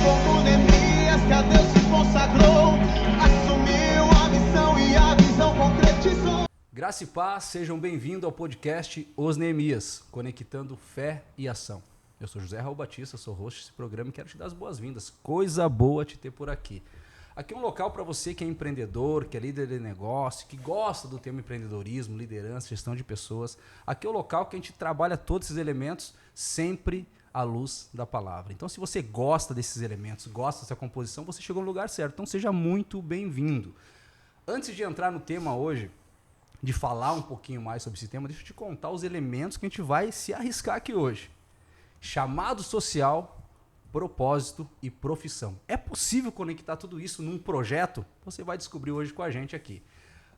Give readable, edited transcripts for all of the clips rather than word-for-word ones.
como Neemias, que a Deus se consagrou, assumiu a missão e a visão concretizou. Graça e paz, sejam bem-vindos ao podcast Os Neemias, conectando fé e ação. Eu sou José Raul Batista, sou host desse programa e quero te dar as boas-vindas. Coisa boa te ter por aqui. Aqui é um local para você que é empreendedor, que é líder de negócio, que gosta do tema empreendedorismo, liderança, gestão de pessoas. Aqui é o local que a gente trabalha todos esses elementos sempre à luz da palavra. Então, se você gosta desses elementos, gosta dessa composição, você chegou no lugar certo. Então, seja muito bem-vindo. Antes de entrar no tema hoje, de falar um pouquinho mais sobre esse tema, deixa eu te contar os elementos que a gente vai se arriscar aqui hoje. Chamado social, propósito e profissão. É possível conectar tudo isso num projeto? Você vai descobrir hoje com a gente aqui.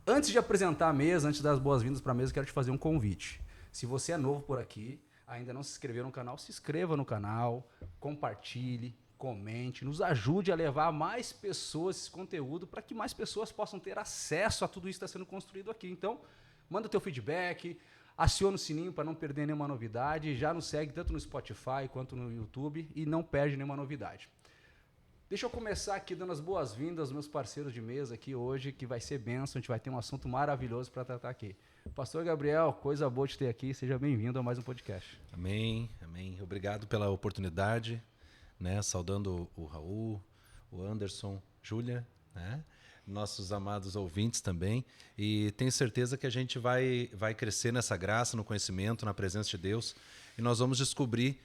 Antes de apresentar a mesa, antes de dar as boas-vindas para a mesa, quero te fazer um convite. Se você é novo por aqui, ainda não se inscreveu no canal, se inscreva no canal, compartilhe, comente, nos ajude a levar mais pessoas esse conteúdo para que mais pessoas possam ter acesso a tudo isso que está sendo construído aqui. Então, manda o teu feedback, aciona o sininho para não perder nenhuma novidade, já nos segue tanto no Spotify quanto no YouTube e não perde nenhuma novidade. Deixa eu começar aqui dando as boas-vindas aos meus parceiros de mesa aqui hoje, que vai ser bênção, a gente vai ter um assunto maravilhoso para tratar aqui. Pastor Gabriel, coisa boa te ter aqui, seja bem-vindo a mais um podcast. Amém, amém. Obrigado pela oportunidade, né? Saudando o Raul, o Anderson, Júlia, né? Nossos amados ouvintes também, e tenho certeza que a gente vai crescer nessa graça, no conhecimento, na presença de Deus, e nós vamos descobrir,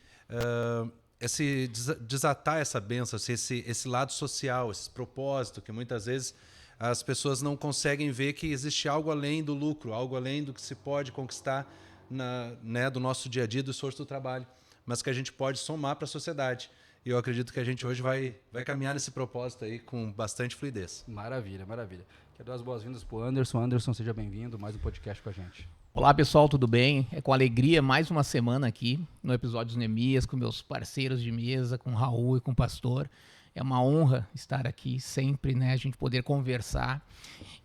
desatar essa bênção, esse lado social, esse propósito, que muitas vezes as pessoas não conseguem ver que existe algo além do lucro, algo além do que se pode conquistar do nosso dia a dia, do esforço do trabalho, mas que a gente pode somar para a sociedade. E eu acredito que a gente hoje vai caminhar nesse propósito aí com bastante fluidez. Maravilha, maravilha. Quero dar as boas-vindas para o Anderson. Anderson, seja bem-vindo, mais um podcast com a gente. Olá pessoal, tudo bem? É com alegria mais uma semana aqui no episódio dos Neemias, com meus parceiros de mesa, com o Raul e com o Pastor. É uma honra estar aqui sempre, né? A gente poder conversar.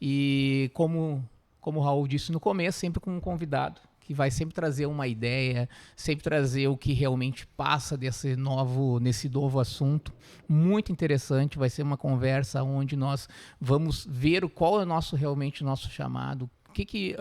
E como o Raul disse no começo, sempre com um convidado que vai sempre trazer uma ideia, sempre trazer o que realmente passa nesse novo assunto. Muito interessante, vai ser uma conversa onde nós vamos ver qual é realmente o nosso chamado, o que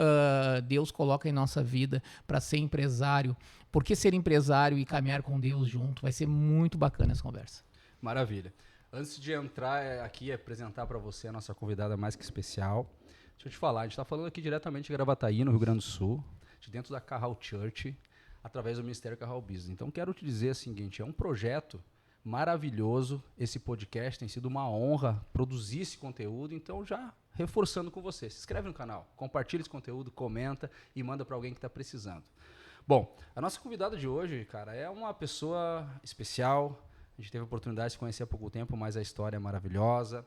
Deus coloca em nossa vida para ser empresário, por que ser empresário e caminhar com Deus junto. Vai ser muito bacana essa conversa. Maravilha. Antes de entrar aqui e apresentar para você a nossa convidada mais que especial, deixa eu te falar, a gente está falando aqui diretamente de Gravataí, no Rio Grande do Sul, de dentro da Carral Church, através do Ministério Carral Business. Então, quero te dizer o seguinte, é um projeto maravilhoso, esse podcast tem sido uma honra produzir esse conteúdo, então já reforçando com você, se inscreve no canal, compartilha esse conteúdo, comenta e manda para alguém que está precisando. Bom, a nossa convidada de hoje, cara, é uma pessoa especial, a gente teve a oportunidade de se conhecer há pouco tempo, mas a história é maravilhosa.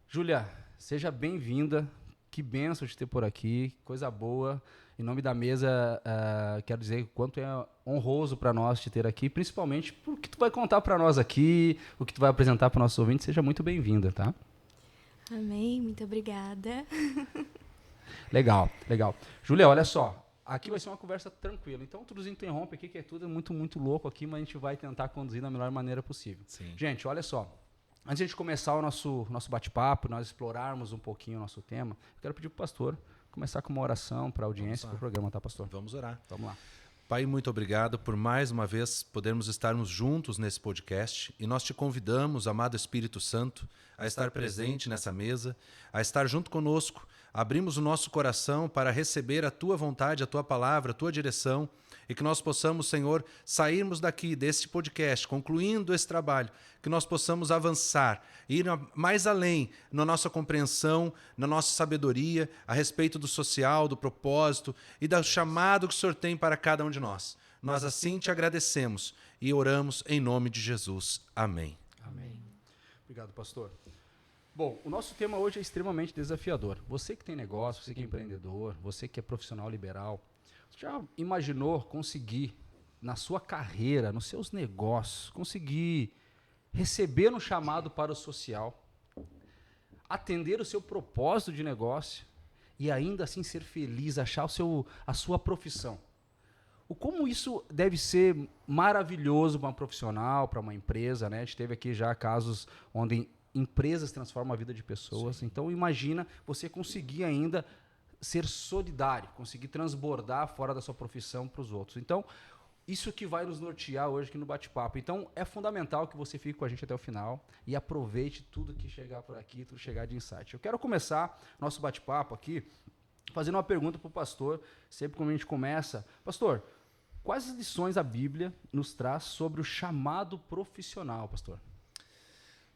Júlia, seja bem-vinda, que bênção te ter por aqui, coisa boa. Em nome da mesa, quero dizer o quanto é honroso para nós te ter aqui, principalmente por que tu vai contar para nós aqui, o que tu vai apresentar para o nosso ouvinte. Seja muito bem-vinda, tá? Amém, muito obrigada. Legal, legal. Júlia, olha só, aqui vai ser uma conversa tranquila, então tudo nos interrompe aqui, que é tudo muito, muito louco aqui, mas a gente vai tentar conduzir da melhor maneira possível. Sim. Gente, olha só, antes de a gente começar o nosso bate-papo, nós explorarmos um pouquinho o nosso tema, eu quero pedir para o pastor começar com uma oração para a audiência, para o programa, tá, pastor? Vamos orar. Vamos lá. Pai, muito obrigado por mais uma vez podermos estarmos juntos nesse podcast e nós te convidamos, amado Espírito Santo, a estar presente nessa mesa, a estar junto conosco. Abrimos o nosso coração para receber a Tua vontade, a Tua palavra, a Tua direção e que nós possamos, Senhor, sairmos daqui deste podcast, concluindo esse trabalho, que nós possamos avançar, ir mais além na nossa compreensão, na nossa sabedoria, a respeito do social, do propósito e do chamado que o Senhor tem para cada um de nós. Nós assim te agradecemos e oramos em nome de Jesus. Amém. Amém. Obrigado, pastor. Bom, o nosso tema hoje é extremamente desafiador. Você que tem negócio, você que é empreendedor, você que é profissional liberal, você já imaginou conseguir, na sua carreira, nos seus negócios, conseguir receber um chamado para o social, atender o seu propósito de negócio e ainda assim ser feliz, achar a sua profissão? Como isso deve ser maravilhoso para um profissional, para uma empresa, né? A gente teve aqui já casos onde empresas transformam a vida de pessoas. Sim. Então, imagina você conseguir ainda ser solidário, conseguir transbordar fora da sua profissão para os outros. Então, isso que vai nos nortear hoje aqui no bate-papo. Então, é fundamental que você fique com a gente até o final e aproveite tudo que chegar por aqui, tudo chegar de insight. Eu quero começar nosso bate-papo aqui fazendo uma pergunta para o pastor, sempre quando a gente começa. Pastor, quais as lições a Bíblia nos traz sobre o chamado profissional, pastor?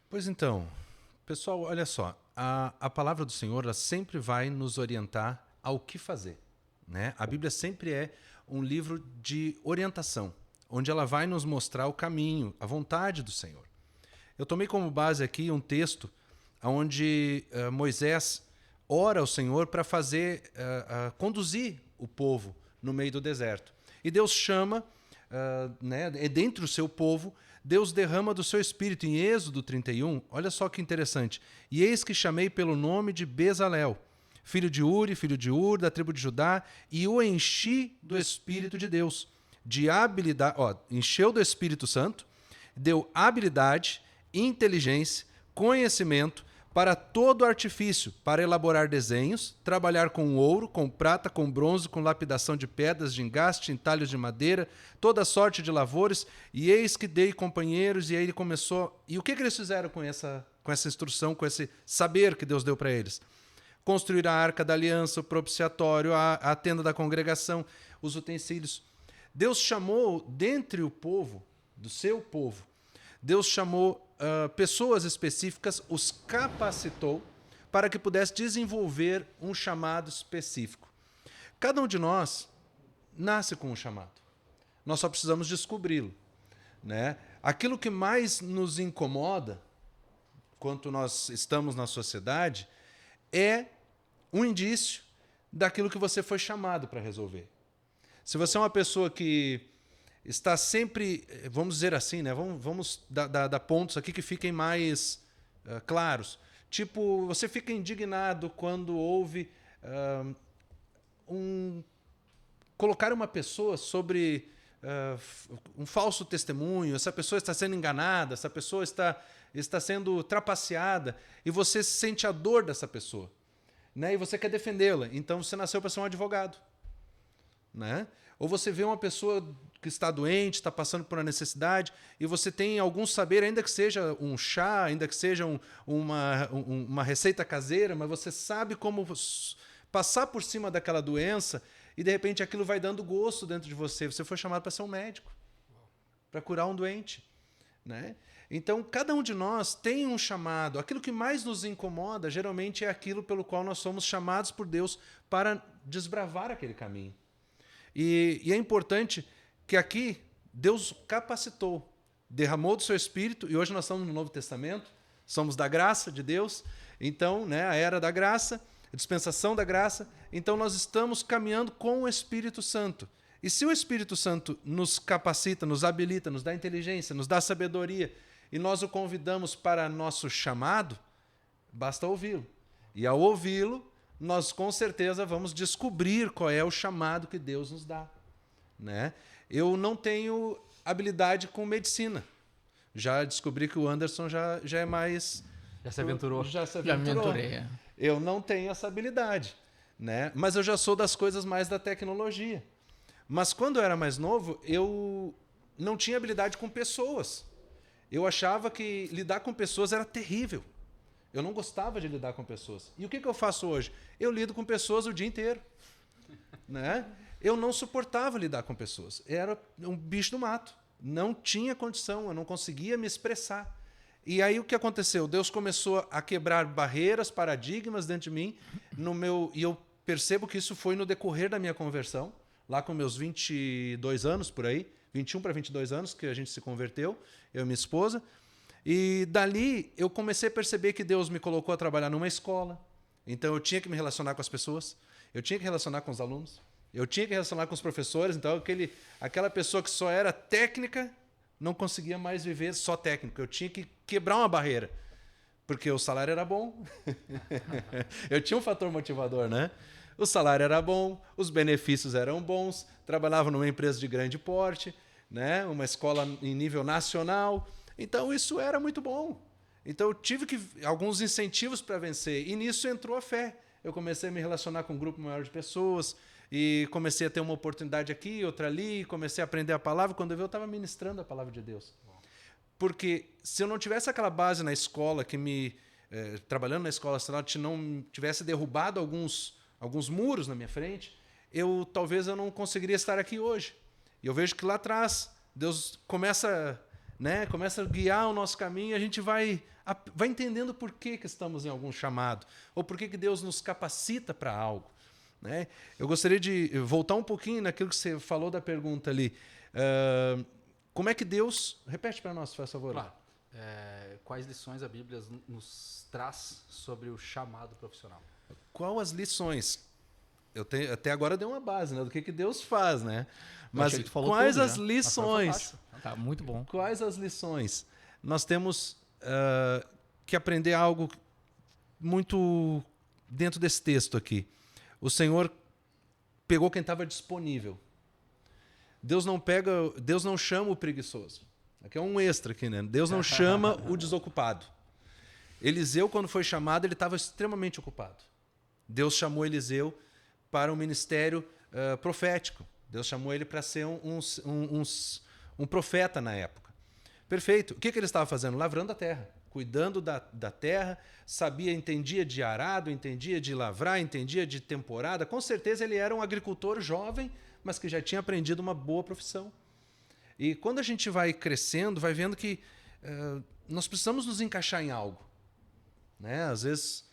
Pois então, pessoal, olha só, a palavra do Senhor ela sempre vai nos orientar ao que fazer, né? A Bíblia sempre é um livro de orientação, onde ela vai nos mostrar o caminho, a vontade do Senhor. Eu tomei como base aqui um texto onde Moisés ora ao Senhor para conduzir o povo no meio do deserto. E Deus chama, dentre o seu povo, Deus derrama do seu espírito. Em Êxodo 31, olha só que interessante. E eis que chamei pelo nome de Bezalel, filho de Uri, filho de Ur, da tribo de Judá, e o enchi do Espírito de Deus, de habilidade, encheu do Espírito Santo, deu habilidade, inteligência, conhecimento para todo artifício, para elaborar desenhos, trabalhar com ouro, com prata, com bronze, com lapidação de pedras, de engaste, entalhos de madeira, toda sorte de lavores, e eis que dei companheiros, e aí ele começou... E o que eles fizeram com essa instrução, com esse saber que Deus deu para eles? Construir a arca da aliança, o propiciatório, a tenda da congregação, os utensílios. Deus chamou, dentre o povo, do seu povo, Deus chamou pessoas específicas, os capacitou para que pudesse desenvolver um chamado específico. Cada um de nós nasce com um chamado. Nós só precisamos descobri-lo, né? Aquilo que mais nos incomoda, quando nós estamos na sociedade, é um indício daquilo que você foi chamado para resolver. Se você é uma pessoa que está sempre, vamos dizer assim, né? Vamos dar pontos aqui que fiquem mais claros. Tipo, você fica indignado quando houve colocar uma pessoa sobre um falso testemunho, essa pessoa está sendo enganada, essa pessoa está sendo trapaceada, e você sente a dor dessa pessoa, né? E você quer defendê-la. Então você nasceu para ser um advogado, né? Ou você vê uma pessoa que está doente, está passando por uma necessidade, e você tem algum saber, ainda que seja um chá, ainda que seja uma receita caseira, mas você sabe como passar por cima daquela doença, e de repente aquilo vai dando gosto dentro de você. Você foi chamado para ser um médico, para curar um doente, né? Então, cada um de nós tem um chamado. Aquilo que mais nos incomoda, geralmente, é aquilo pelo qual nós somos chamados por Deus para desbravar aquele caminho. E é importante que aqui Deus capacitou, derramou do seu Espírito, e hoje nós estamos no Novo Testamento, somos da graça de Deus, então, né, a era da graça, a dispensação da graça, então nós estamos caminhando com o Espírito Santo. E se o Espírito Santo nos capacita, nos habilita, nos dá inteligência, nos dá sabedoria, e nós o convidamos para nosso chamado, basta ouvi-lo. E ao ouvi-lo, nós com certeza vamos descobrir qual é o chamado que Deus nos dá, né? Eu não tenho habilidade com medicina. Já descobri que o Anderson já é mais... Já se aventurou. Já me aventurei. Eu não tenho essa habilidade, né? Mas eu já sou das coisas mais da tecnologia. Mas quando eu era mais novo, eu não tinha habilidade com pessoas. Eu achava que lidar com pessoas era terrível. Eu não gostava de lidar com pessoas. E o que eu faço hoje? Eu lido com pessoas o dia inteiro, né? Eu não suportava lidar com pessoas. Era um bicho do mato. Não tinha condição, eu não conseguia me expressar. E aí o que aconteceu? Deus começou a quebrar barreiras, paradigmas dentro de mim, e eu percebo que isso foi no decorrer da minha conversão, lá com meus 22 anos, por aí, 21 para 22 anos, que a gente se converteu, eu e minha esposa. E dali eu comecei a perceber que Deus me colocou a trabalhar numa escola. Então eu tinha que me relacionar com as pessoas, eu tinha que relacionar com os alunos, eu tinha que relacionar com os professores. Então aquela pessoa que só era técnica não conseguia mais viver só técnico. Eu tinha que quebrar uma barreira, porque o salário era bom. Eu tinha um fator motivador, né? o salário era bom, os benefícios eram bons, trabalhava numa empresa de grande porte, né? Uma escola em nível nacional. Então, isso era muito bom. Então, eu tive alguns incentivos para vencer. E nisso entrou a fé. Eu comecei a me relacionar com um grupo maior de pessoas e comecei a ter uma oportunidade aqui, outra ali, comecei a aprender a palavra. Quando eu vi, eu estava ministrando a palavra de Deus. Porque se eu não tivesse aquela base na escola, trabalhando na escola, se ela não tivesse derrubado alguns muros na minha frente, talvez eu não conseguiria estar aqui hoje. E eu vejo que lá atrás, Deus começa a guiar o nosso caminho e a gente vai entendendo por que estamos em algum chamado, ou por que Deus nos capacita para algo. Né? Eu gostaria de voltar um pouquinho naquilo que você falou da pergunta ali. Como é que Deus... Repete para nós, por favor. Claro. Quais lições a Bíblia nos traz sobre o chamado profissional? Qual as lições? Até agora eu dei uma base, né, do que Deus faz, né? Mas quais as lições? Tá muito bom. Quais as lições? Nós temos que aprender algo muito dentro desse texto aqui. O Senhor pegou quem estava disponível. Deus não chama o preguiçoso. Aqui é um extra aqui, né? Deus não chama o desocupado. Eliseu, quando foi chamado, ele estava extremamente ocupado. Deus chamou Eliseu para um ministério profético. Deus chamou ele para ser um profeta na época. Perfeito. O que ele estava fazendo? Lavrando a terra, cuidando da terra, entendia de arado, entendia de lavrar, entendia de temporada. Com certeza ele era um agricultor jovem, mas que já tinha aprendido uma boa profissão. E quando a gente vai crescendo, vai vendo que nós precisamos nos encaixar em algo. Né? Às vezes,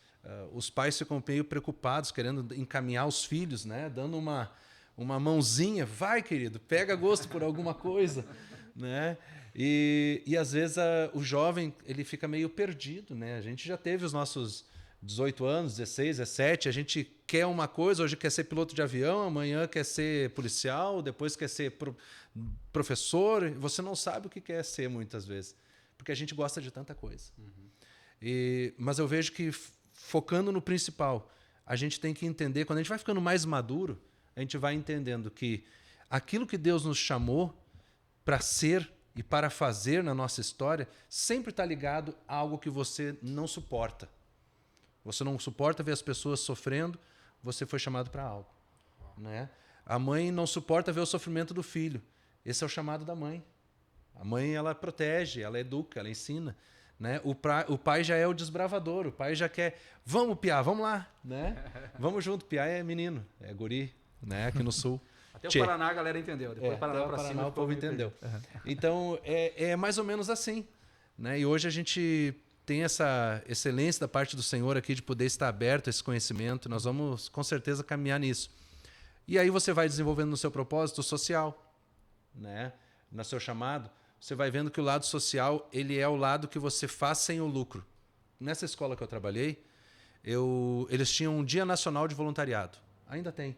os pais ficam meio preocupados, querendo encaminhar os filhos, né? Dando uma mãozinha. Vai, querido, pega gosto por alguma coisa. Né? E às vezes, o jovem ele fica meio perdido. Né? A gente já teve os nossos 18 anos, 16, 17, a gente quer uma coisa, hoje quer ser piloto de avião, amanhã quer ser policial, depois quer ser professor. Você não sabe o que quer ser muitas vezes, porque a gente gosta de tanta coisa. Mas eu vejo que, focando no principal, a gente tem que entender, quando a gente vai ficando mais maduro, a gente vai entendendo que aquilo que Deus nos chamou para ser e para fazer na nossa história sempre está ligado a algo que você não suporta. Você não suporta ver as pessoas sofrendo, você foi chamado para algo. Né? A mãe não suporta ver o sofrimento do filho. Esse é o chamado da mãe. A mãe, ela protege, ela educa, ela ensina. Né? O pai já é o desbravador, o pai já quer, vamos, Piá, vamos lá. Né? Vamos junto, Piá é menino, é guri, né? Aqui no sul. Até o Paraná a galera entendeu, depois do Paraná para cima o povo entendeu. Então, é mais ou menos assim. Né? E hoje a gente tem essa excelência da parte do Senhor aqui de poder estar aberto a esse conhecimento. Nós vamos, com certeza, caminhar nisso. E aí você vai desenvolvendo no seu propósito social, né? No seu chamado. Você vai vendo que o lado social ele é o lado que você faz sem o lucro. Nessa escola que eu trabalhei, eles tinham um Dia Nacional de Voluntariado. Ainda tem.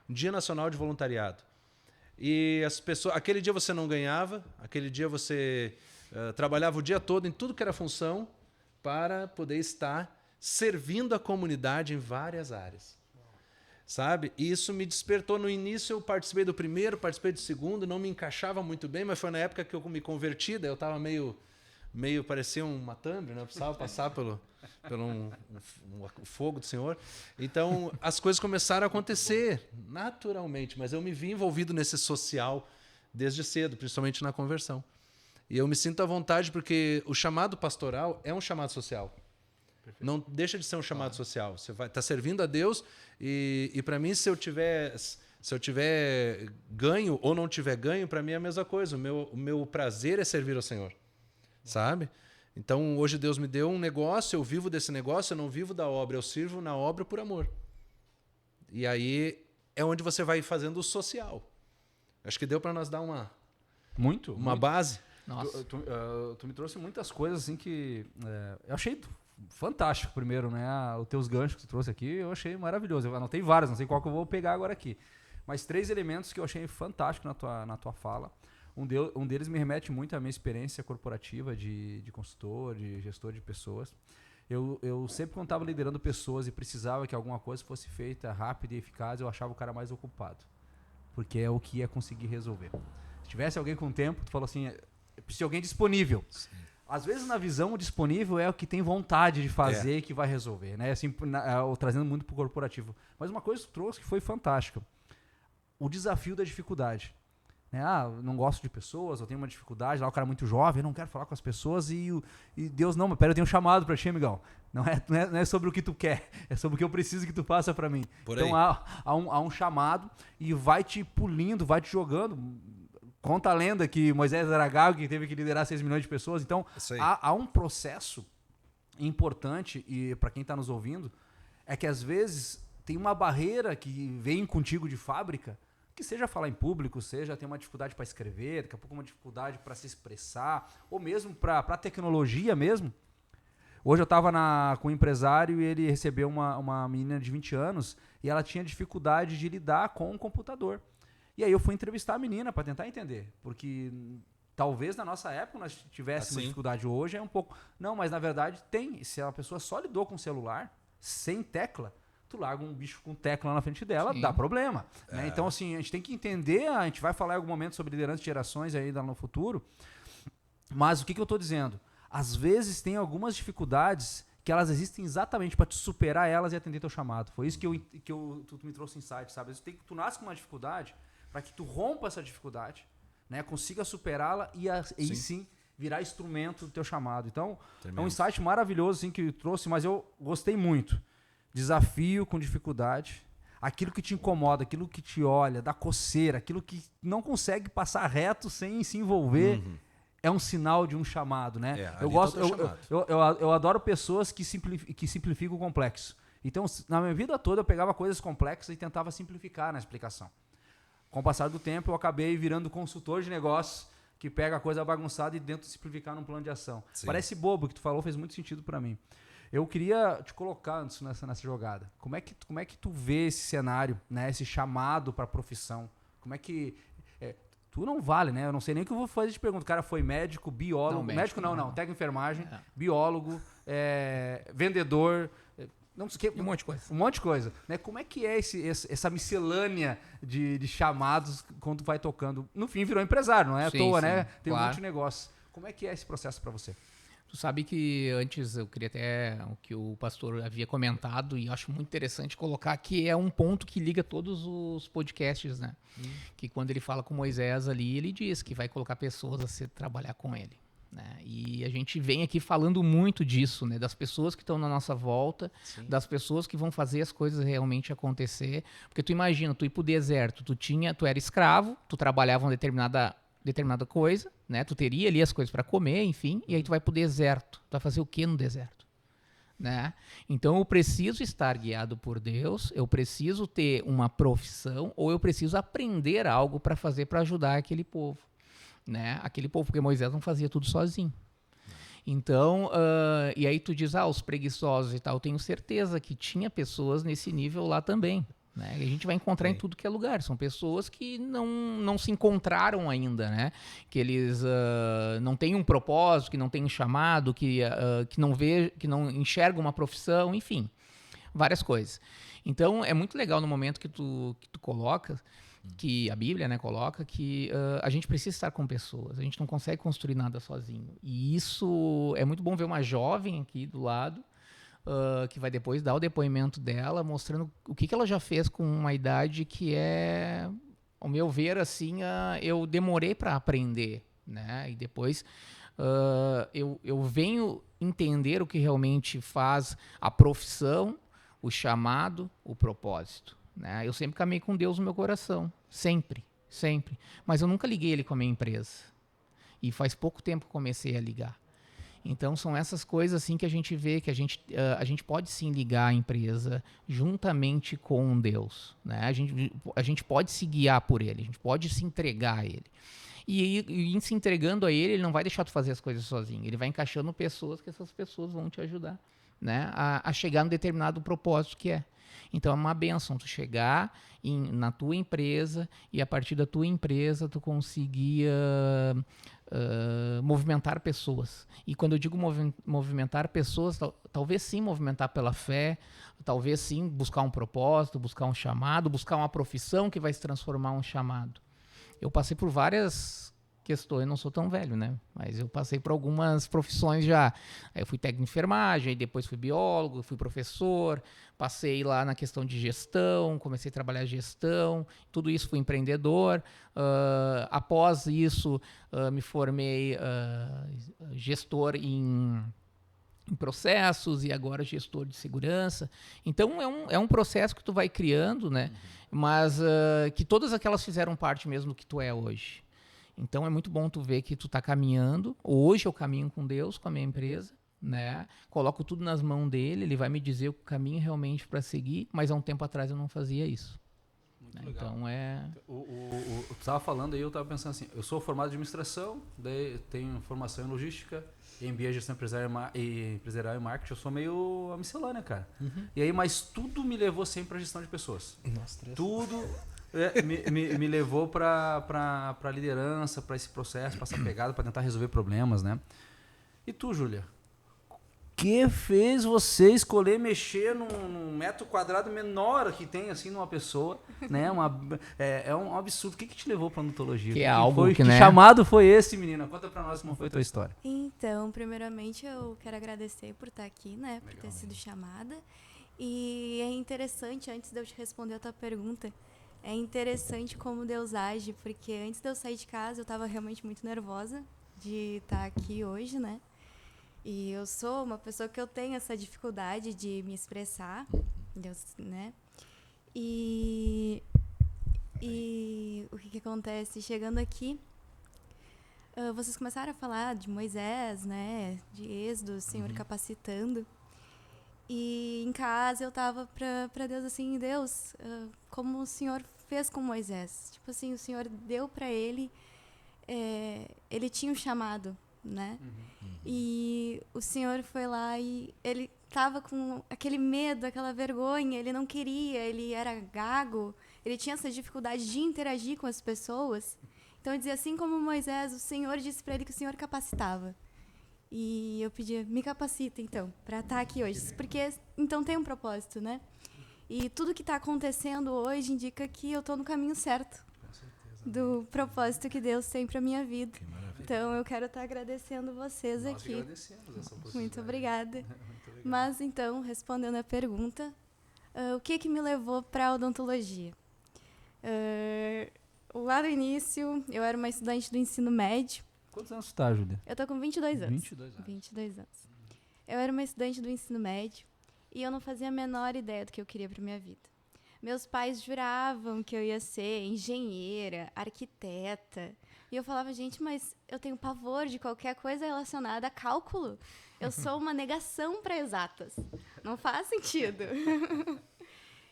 Um Dia Nacional de Voluntariado. E as pessoas, aquele dia você não ganhava, aquele dia você trabalhava o dia todo em tudo que era função para poder estar servindo a comunidade em várias áreas. Sabe? E isso me despertou. No início eu participei do primeiro, participei do segundo, não me encaixava muito bem, mas foi na época que eu me converti, daí eu estava meio parecia uma Thumb, né? Eu precisava passar pelo fogo do Senhor. Então as coisas começaram a acontecer naturalmente, mas eu me vi envolvido nesse social desde cedo, principalmente na conversão. E eu me sinto à vontade porque o chamado pastoral é um chamado social. Perfeito. Não deixa de ser um chamado social. Você vai estar servindo a Deus e para mim, se eu tiver ganho ou não tiver ganho, para mim é a mesma coisa. O meu prazer é servir ao Senhor. Sabe? Então, hoje Deus me deu um negócio, eu vivo desse negócio, eu não vivo da obra, eu sirvo na obra por amor. E aí é onde você vai fazendo o social. Acho que deu para nós dar uma base. Nossa. Tu me trouxe muitas coisas assim que eu achei fantástico. Primeiro, né? Os teus ganchos que tu trouxe aqui, eu achei maravilhoso. Eu anotei vários, não sei qual que eu vou pegar agora aqui. Mas 3 elementos que eu achei fantástico na tua fala. Um deles me remete muito à minha experiência corporativa de consultor, de gestor de pessoas. Eu sempre, quando estava liderando pessoas e precisava que alguma coisa fosse feita rápida e eficaz, eu achava o cara mais ocupado. Porque é o que ia conseguir resolver. Se tivesse alguém com tempo, tu falou assim, precisa de alguém disponível. Sim. Às vezes, na visão, o disponível é o que tem vontade de fazer e que vai resolver, né? Assim, trazendo muito pro corporativo. Mas uma coisa que tu trouxe que foi fantástica. O desafio da dificuldade. Né? Eu não gosto de pessoas, eu tenho uma dificuldade, lá o cara é muito jovem, eu não quero falar com as pessoas e Deus, não, mas pera, eu tenho um chamado pra ti, amigão. Não é sobre o que tu quer, é sobre o que eu preciso que tu faça pra mim. Então há um chamado e vai te pulindo, vai te jogando. Conta a lenda que Moisés era gago, que teve que liderar 6 milhões de pessoas. Então, há um processo importante, e para quem está nos ouvindo, é que às vezes tem uma barreira que vem contigo de fábrica, que seja falar em público, seja ter uma dificuldade para escrever, daqui a pouco uma dificuldade para se expressar, ou mesmo para a tecnologia mesmo. Hoje eu estava com um empresário e ele recebeu uma menina de 20 anos e ela tinha dificuldade de lidar com o computador. E aí eu fui entrevistar a menina para tentar entender, porque talvez na nossa época nós tivéssemos dificuldade, hoje é um pouco... Não, mas na verdade tem. Se a pessoa só lidou com o celular, sem tecla, tu larga um bicho com tecla na frente dela, dá problema. Né? Então, assim, a gente tem que entender, a gente vai falar em algum momento sobre liderança de gerações aí no futuro, mas o que eu estou dizendo? Às vezes tem algumas dificuldades que elas existem exatamente para te superar elas e atender teu chamado. Foi isso que tu me trouxe insight, sabe? Tu nasce com uma dificuldade, para que tu rompa essa dificuldade, né, consiga superá-la e aí sim virar instrumento do teu chamado. Então, é um insight maravilhoso assim, que eu trouxe, mas eu gostei muito. Desafio com dificuldade, aquilo que te incomoda, aquilo que te olha, dá coceira, aquilo que não consegue passar reto sem se envolver, é um sinal de um chamado, né? Eu adoro pessoas que simplificam o complexo. Então, na minha vida toda, eu pegava coisas complexas e tentava simplificar na explicação. Com o passar do tempo, eu acabei virando consultor de negócios que pega a coisa bagunçada e tenta simplificar num plano de ação. Sim. Parece bobo, o que tu falou fez muito sentido para mim. Eu queria te colocar nessa jogada. Como é que tu vê esse cenário, né, esse chamado para a profissão? Como é que... tu não vale, né? Eu não sei nem o que eu vou fazer de pergunta. O cara foi médico, biólogo... Não, médico não. Técnico de enfermagem, biólogo, vendedor... Não sei, um monte de coisa. Um monte de coisa. Né? Como é que é essa miscelânea de chamados quando tu vai tocando? No fim, virou empresário, não é à toa, né? Tem um monte de negócio. Como é que é esse processo para você? Tu sabe que antes eu queria até o que o pastor havia comentado e acho muito interessante colocar que é um ponto que liga todos os podcasts, né? Que quando ele fala com Moisés ali, ele diz que vai colocar pessoas a trabalhar com ele. Né? E a gente vem aqui falando muito disso, né? Das pessoas que estão na nossa volta, das pessoas que vão fazer as coisas realmente acontecer. Porque tu imagina, tu ir pro deserto, tu era escravo, tu trabalhava uma determinada coisa, né? Tu teria ali as coisas para comer, enfim, e aí tu vai pro deserto. Tu vai fazer o que no deserto? Né? Então eu preciso estar guiado por Deus, eu preciso ter uma profissão ou eu preciso aprender algo para fazer para ajudar aquele povo. Né? Aquele povo, porque Moisés não fazia tudo sozinho. Então, e aí tu diz, os preguiçosos e tal, eu tenho certeza que tinha pessoas nesse nível lá também. Né? E a gente vai encontrar em tudo que é lugar. São pessoas que não se encontraram ainda, né? Que eles não têm um propósito, que não têm um chamado, que não enxergam uma profissão, enfim, várias coisas. Então, é muito legal no momento que tu coloca, que a Bíblia, né, coloca que a gente precisa estar com pessoas, a gente não consegue construir nada sozinho. E isso é muito bom ver uma jovem aqui do lado, que vai depois dar o depoimento dela, mostrando o que ela já fez com uma idade que é, ao meu ver, assim, eu demorei para aprender, né? E depois eu venho entender o que realmente faz a profissão, o chamado, o propósito. Né? Eu sempre caminhei com Deus no meu coração, sempre. Mas eu nunca liguei ele com a minha empresa. E faz pouco tempo que comecei a ligar. Então são essas coisas assim que a gente vê que a gente pode sim ligar a empresa juntamente com Deus. Né? A gente pode se guiar por ele, a gente pode se entregar a ele. E em se entregando a ele não vai deixar tu fazer as coisas sozinho. Ele vai encaixando pessoas que essas pessoas vão te ajudar, né? a chegar num determinado propósito que é. Então é uma bênção tu chegar na tua empresa e a partir da tua empresa tu conseguir movimentar pessoas. E quando eu digo movimentar pessoas, talvez sim movimentar pela fé, talvez sim buscar um propósito, buscar um chamado, buscar uma profissão que vai se transformar em um chamado. Eu passei por várias questões, eu não sou tão velho, né? Mas eu passei por algumas profissões já. Aí eu fui técnico de enfermagem, aí depois fui biólogo, fui professor, passei lá na questão de gestão, comecei a trabalhar gestão, tudo isso fui empreendedor. Após isso, me formei gestor em processos e agora gestor de segurança. Então é um processo que tu vai criando, né? Mas que todas aquelas fizeram parte mesmo do que tu é hoje. Então é muito bom tu ver que tu tá caminhando. Hoje eu caminho com Deus, com a minha empresa, né? Coloco tudo nas mãos dele, ele vai me dizer o caminho realmente para seguir, mas há um tempo atrás eu não fazia isso. Né? Então Tu estava falando aí, eu estava pensando assim, eu sou formado em administração, daí tenho formação em logística, MBA em gestão empresarial e marketing, eu sou meio a miscelânea, cara. E aí, mas tudo me levou sempre para gestão de pessoas. Nossa, Tudo me levou para liderança, para esse processo, para essa pegada, para tentar resolver problemas, né? E tu, Júlia? O que fez você escolher mexer num metro quadrado menor que tem assim numa pessoa, né? É um absurdo. O que te levou para odontologia? Que é algo que né? chamado foi esse, menina? Conta para nós como foi a tua história. Então, primeiramente eu quero agradecer por estar aqui, né? Por ter sido chamada. E é interessante, antes de eu te responder a tua pergunta, é interessante como Deus age, porque antes de eu sair de casa eu estava realmente muito nervosa de estar aqui hoje, né? E eu sou uma pessoa que eu tenho essa dificuldade de me expressar, Deus, né? E o que acontece? Chegando aqui, vocês começaram a falar de Moisés, né? De Êxodo, o Senhor capacitando. E em casa eu tava pra Deus assim, Deus, como o Senhor fez com Moisés. Tipo assim, o Senhor deu pra ele, ele tinha um chamado, né? E o Senhor foi lá e ele tava com aquele medo, aquela vergonha, ele não queria, ele era gago, ele tinha essa dificuldade de interagir com as pessoas. Então eu dizia, assim como Moisés, o Senhor disse pra ele que o Senhor capacitava. E eu pedia, me capacita então, para estar aqui hoje, porque então tem um propósito, né? E tudo que está acontecendo hoje indica que eu estou no caminho certo do propósito que Deus tem para minha vida. Então eu quero estar agradecendo vocês Nós aqui. agradecemos essa oportunidade. Muito obrigada. Muito obrigado. Mas então, respondendo a pergunta, o que me levou para a odontologia? Lá no início, eu era uma estudante do ensino médio. Quantos anos tu tá, Júlia? Eu tô com 22 anos. 22 anos. 22 anos. Eu era uma estudante do ensino médio e eu não fazia a menor ideia do que eu queria para minha vida. Meus pais juravam que eu ia ser engenheira, arquiteta. E eu falava, gente, mas eu tenho pavor de qualquer coisa relacionada a cálculo. Eu sou uma negação para exatas. Não faz sentido.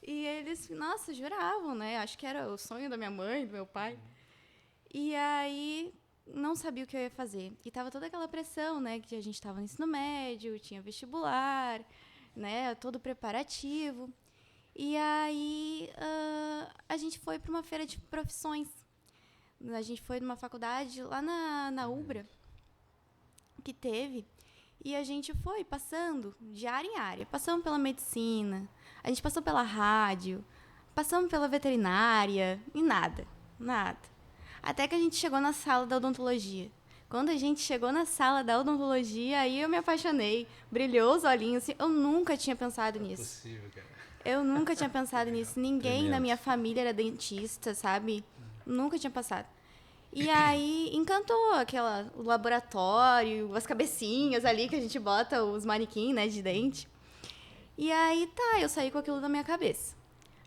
E eles, nossa, juravam, né? Acho que era o sonho da minha mãe, do meu pai. E aí não sabia o que eu ia fazer. E tava toda aquela pressão, né? Que a gente estava no ensino médio, tinha vestibular, né? Todo preparativo. E aí a gente foi para uma feira de profissões. A gente foi numa faculdade lá na Ubra, que teve. E a gente foi passando de área em área. Passamos pela medicina, a gente passou pela rádio, passamos pela veterinária e nada. Até que a gente chegou na sala da odontologia. Quando a gente chegou na sala da odontologia, aí eu me apaixonei. Brilhou os olhinhos. Assim, eu nunca tinha pensado nisso. É possível, cara. Eu nunca tinha pensado nisso. Ninguém na minha família era dentista, sabe? Nunca tinha passado. E aí encantou o laboratório, as cabecinhas ali que a gente bota, os manequins, né, de dente. E aí eu saí com aquilo na minha cabeça.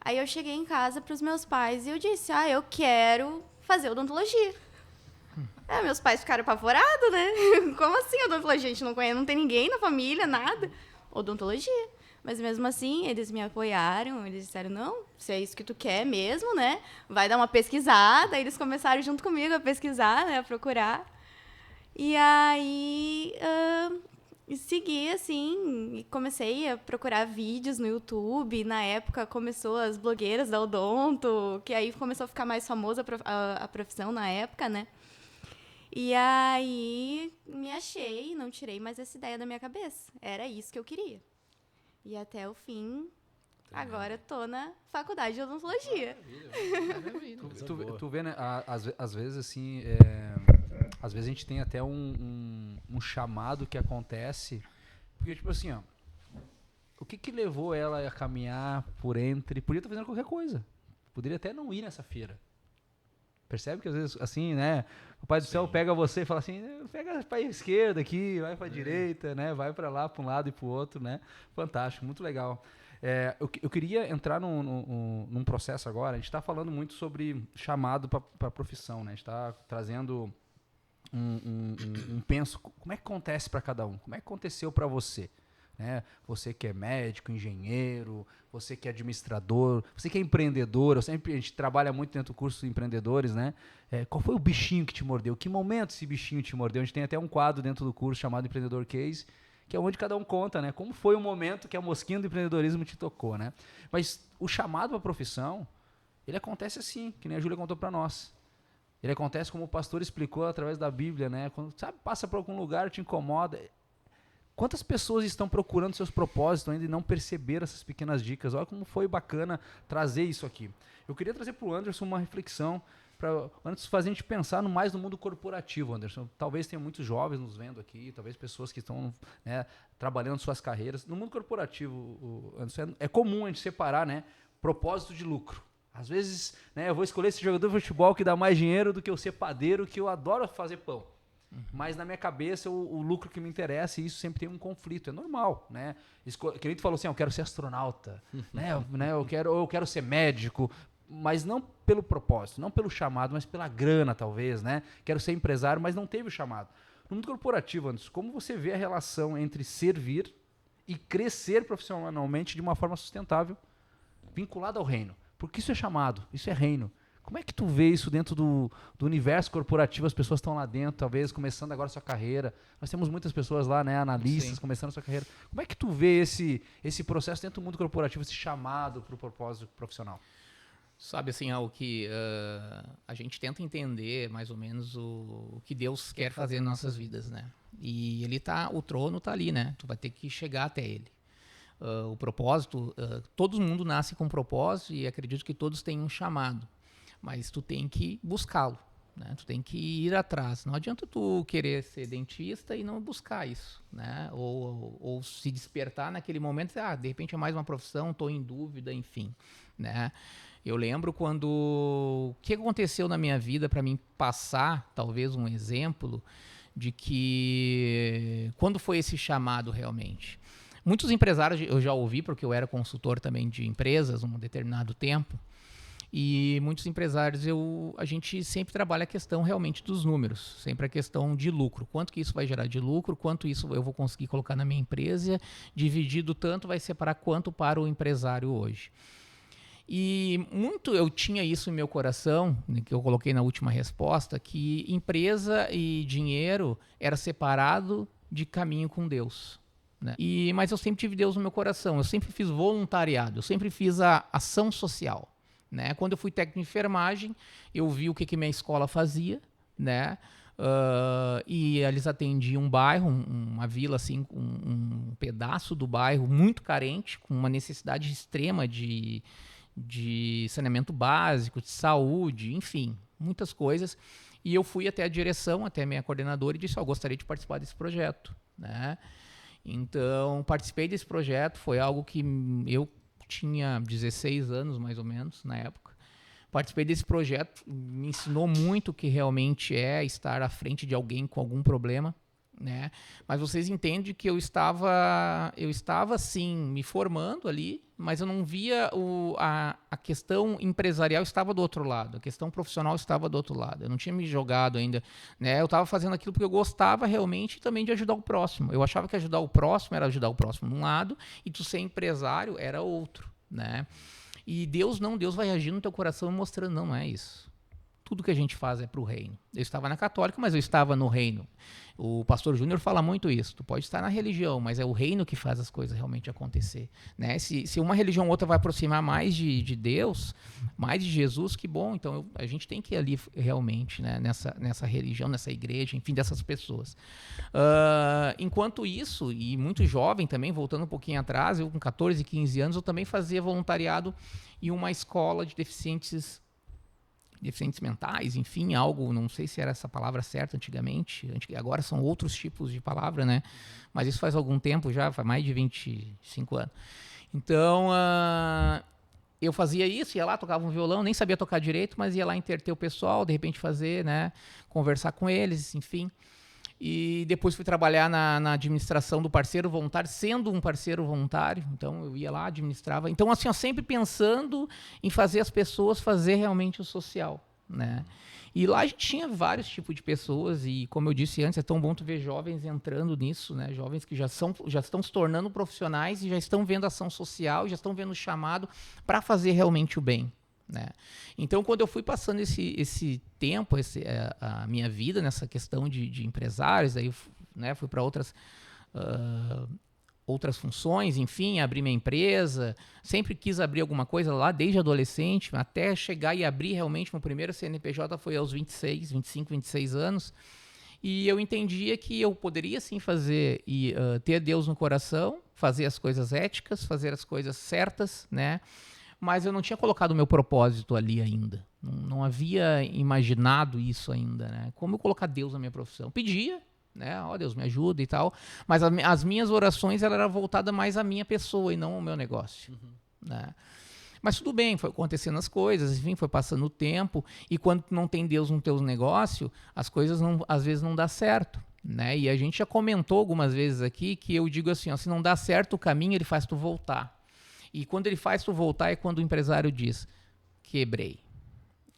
Aí eu cheguei em casa para os meus pais e eu disse, eu quero fazer odontologia. Meus pais ficaram apavorados, né? Como assim odontologia? A gente não conhece, não tem ninguém na família, nada. Odontologia. Mas mesmo assim, eles me apoiaram, eles disseram, não, se é isso que tu quer mesmo, né? Vai dar uma pesquisada. Aí eles começaram junto comigo a pesquisar, né? A procurar. E aí, segui, assim, e comecei a procurar vídeos no YouTube. Na época, começou as blogueiras da Odonto, que aí começou a ficar mais famosa a profissão na época, né? E aí me achei, não tirei mais essa ideia da minha cabeça. Era isso que eu queria. E até o fim, agora eu tô na faculdade de odontologia. Tu vê, né? Às vezes, assim, às vezes a gente tem até um chamado que acontece. Porque, tipo assim, ó. O que levou ela a caminhar por entre... Podia estar fazendo qualquer coisa. Poderia até não ir nessa feira. Percebe que às vezes, assim, né? O Pai do Céu pega você e fala assim, pega para a esquerda aqui, vai para a direita, né? Vai para lá, para um lado e para o outro, né? Fantástico, muito legal. Eu queria entrar num processo agora. A gente está falando muito sobre chamado para a profissão, né? A gente está trazendo um penso. Como é que acontece para cada um? Como é que aconteceu para você? Né? Você que é médico, engenheiro, você que é administrador, você que é empreendedor, a gente trabalha muito dentro do curso de empreendedores, né? Qual foi o bichinho que te mordeu? Que momento esse bichinho te mordeu? A gente tem até um quadro dentro do curso chamado Empreendedor Case, que é onde cada um conta, né? Como foi o momento que a mosquinha do empreendedorismo te tocou, né? Mas o chamado para a profissão, ele acontece assim, que nem a Júlia contou para nós. Ele acontece como o pastor explicou através da Bíblia, né? Quando, sabe, passa por algum lugar, te incomoda. Quantas pessoas estão procurando seus propósitos ainda e não perceberam essas pequenas dicas? Olha como foi bacana trazer isso aqui. Eu queria trazer para o Anderson uma reflexão, antes de fazer a gente pensar mais no mundo corporativo, Anderson. Talvez tenha muitos jovens nos vendo aqui, talvez pessoas que estão, né, trabalhando suas carreiras. No mundo corporativo, Anderson, é comum a gente separar, né, propósito de lucro. Às vezes, né, eu vou escolher esse jogador de futebol que dá mais dinheiro do que eu ser padeiro, que eu adoro fazer pão. Mas na minha cabeça o lucro que me interessa, e isso sempre tem um conflito, é normal, né? Que nem tu falou assim, eu quero ser astronauta, né? Eu quero ser médico, mas não pelo propósito, não pelo chamado, mas pela grana talvez, né? Quero ser empresário, mas não teve o chamado. No mundo corporativo, Anderson, como você vê a relação entre servir e crescer profissionalmente de uma forma sustentável, vinculada ao reino? Porque isso é chamado, isso é reino. Como é que tu vê isso dentro do universo corporativo? As pessoas estão lá dentro, talvez, começando agora a sua carreira. Nós temos muitas pessoas lá, né, analistas, sim, começando a sua carreira. Como é que tu vê esse processo dentro do mundo corporativo, esse chamado para o propósito profissional? Sabe, assim, algo que a gente tenta entender, mais ou menos, o que Deus quer fazer nas nossas vidas, né? E o trono está ali, né? Tu vai ter que chegar até ele. O propósito, todo mundo nasce com um propósito e acredito que todos têm um chamado. Mas tu tem que buscá-lo, né? Tu tem que ir atrás. Não adianta tu querer ser dentista e não buscar isso, né? Ou se despertar naquele momento, de repente é mais uma profissão, estou em dúvida, enfim, né? Eu lembro o que aconteceu na minha vida para mim passar, talvez um exemplo de que quando foi esse chamado realmente. Muitos empresários eu já ouvi, porque eu era consultor também de empresas um determinado tempo. E muitos empresários, a gente sempre trabalha a questão realmente dos números, sempre a questão de lucro. Quanto que isso vai gerar de lucro, quanto isso eu vou conseguir colocar na minha empresa, dividido tanto vai separar quanto para o empresário hoje. E eu tinha isso em meu coração, que eu coloquei na última resposta, que empresa e dinheiro era separado de caminho com Deus. Né? Mas eu sempre tive Deus no meu coração, eu sempre fiz voluntariado, eu sempre fiz a ação social. Né? Quando eu fui técnico de enfermagem, eu vi o que minha escola fazia, né? E eles atendiam um bairro, uma vila, assim, um pedaço do bairro muito carente, com uma necessidade extrema de saneamento básico, de saúde, enfim, muitas coisas. E eu fui até a direção, até a minha coordenadora, e disse, eu gostaria de participar desse projeto. Né? Então, participei desse projeto, foi algo que eu tinha 16 anos, mais ou menos, na época. Participei desse projeto, me ensinou muito o que realmente é estar à frente de alguém com algum problema, né? Mas vocês entendem que eu estava sim, me formando ali, mas eu não via a questão empresarial estava do outro lado, a questão profissional estava do outro lado. Eu não tinha me jogado ainda, né? Eu estava fazendo aquilo porque eu gostava realmente também de ajudar o próximo. Eu achava que ajudar o próximo era ajudar o próximo num lado e tu ser empresário era outro, né? E Deus vai agir no teu coração mostrando, não é isso. tudo que a gente faz é para o reino. Eu estava na católica, mas eu estava no reino. O pastor Júnior fala muito isso. Tu pode estar na religião, mas é o reino que faz as coisas realmente acontecer. Né? Se uma religião ou outra vai aproximar mais de Deus, mais de Jesus, que bom. Então a gente tem que ir ali realmente, né? nessa religião, nessa igreja, enfim, dessas pessoas. Enquanto isso, e muito jovem também, voltando um pouquinho atrás, eu com 14, 15 anos, eu também fazia voluntariado em uma escola de deficientes mentais, enfim, algo, não sei se era essa palavra certa antigamente, agora são outros tipos de palavra, né? Mas isso faz algum tempo já, faz mais de 25 anos. Então, eu fazia isso, ia lá, tocava um violão, nem sabia tocar direito, mas ia lá entreter o pessoal, de repente fazer, né? Conversar com eles, enfim. E depois fui trabalhar na administração do parceiro voluntário, sendo um parceiro voluntário. Então, eu ia lá, administrava. Então, assim, sempre pensando em fazer as pessoas fazer realmente o social, né? E lá a gente tinha vários tipos de pessoas e, como eu disse antes, é tão bom tu ver jovens entrando nisso, né? Jovens que já estão se tornando profissionais e já estão vendo ação social, já estão vendo o chamado para fazer realmente o bem. Né? Então, quando eu fui passando esse tempo, a minha vida nessa questão de empresários, aí, né, fui para outras funções, enfim, abri minha empresa, sempre quis abrir alguma coisa lá, desde adolescente, até chegar e abrir realmente, meu primeiro CNPJ foi aos 25, 26 anos, e eu entendia que eu poderia sim fazer e ter Deus no coração, fazer as coisas éticas, fazer as coisas certas, né? Mas eu não tinha colocado o meu propósito ali ainda. Não havia imaginado isso ainda, né? Como eu colocar Deus na minha profissão? Pedia, né? Ó, Deus me ajuda e tal. Mas as minhas orações eram voltadas mais à minha pessoa e não ao meu negócio. Né? Mas tudo bem, foi acontecendo as coisas, enfim, foi passando o tempo. E quando não tem Deus no teu negócio, as coisas às vezes não dão certo. Né? E a gente já comentou algumas vezes aqui que eu digo assim, ó, se não dá certo o caminho, ele faz tu voltar. E quando ele faz tu voltar é quando o empresário diz, quebrei.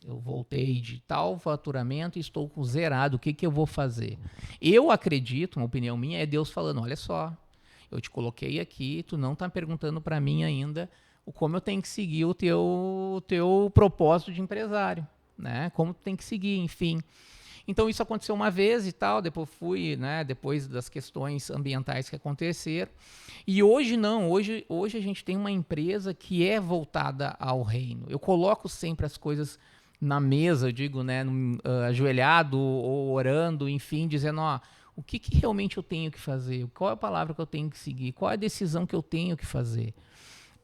Eu voltei de tal faturamento e estou com zerado, o que eu vou fazer? Eu acredito, uma opinião minha, é Deus falando, olha só, eu te coloquei aqui, tu não está perguntando para mim ainda como eu tenho que seguir o teu propósito de empresário, né? Como tu tem que seguir, enfim. Então isso aconteceu uma vez e tal, depois fui, né, depois das questões ambientais que aconteceram. E hoje não, hoje a gente tem uma empresa que é voltada ao reino. Eu coloco sempre as coisas na mesa, eu digo, né, ajoelhado ou orando, enfim, dizendo, ó, o que realmente eu tenho que fazer? Qual é a palavra que eu tenho que seguir? Qual é a decisão que eu tenho que fazer?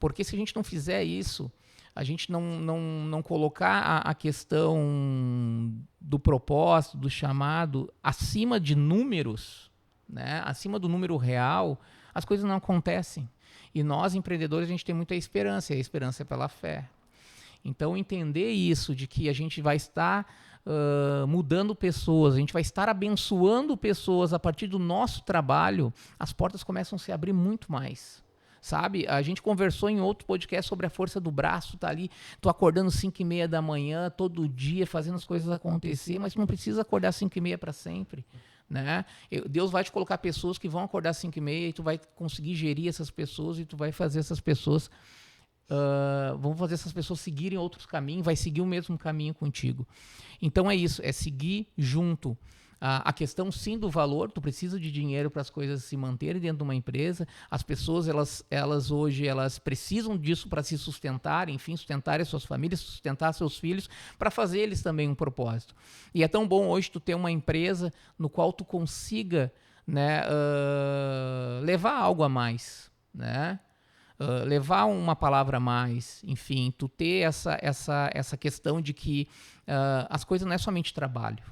Porque se a gente não fizer isso, a gente não colocar a questão do propósito, do chamado, acima de números, né? Acima do número real, as coisas não acontecem. E nós, empreendedores, a gente tem muita esperança, e a esperança é pela fé. Então, entender isso, de que a gente vai estar mudando pessoas, a gente vai estar abençoando pessoas a partir do nosso trabalho, as portas começam a se abrir muito mais. Sabe? A gente conversou em outro podcast sobre a força do braço, tá ali, tô acordando 5h30 da manhã, todo dia, fazendo as coisas acontecer, mas não precisa acordar 5h30 para sempre, né? Deus vai te colocar pessoas que vão acordar 5h30 e tu vai conseguir gerir essas pessoas e tu vai fazer essas pessoas, vão fazer essas pessoas seguirem outros caminhos, vai seguir o mesmo caminho contigo. Então é isso, é seguir junto. A questão, sim, do valor, tu precisa de dinheiro para as coisas se manterem dentro de uma empresa. As pessoas, elas hoje, elas precisam disso para se sustentar, enfim, sustentar as suas famílias, sustentar seus filhos, para fazer eles também um propósito. E é tão bom hoje tu ter uma empresa no qual tu consiga, né, levar algo a mais, né? Levar uma palavra a mais, enfim, tu ter essa questão de que as coisas não é somente trabalho.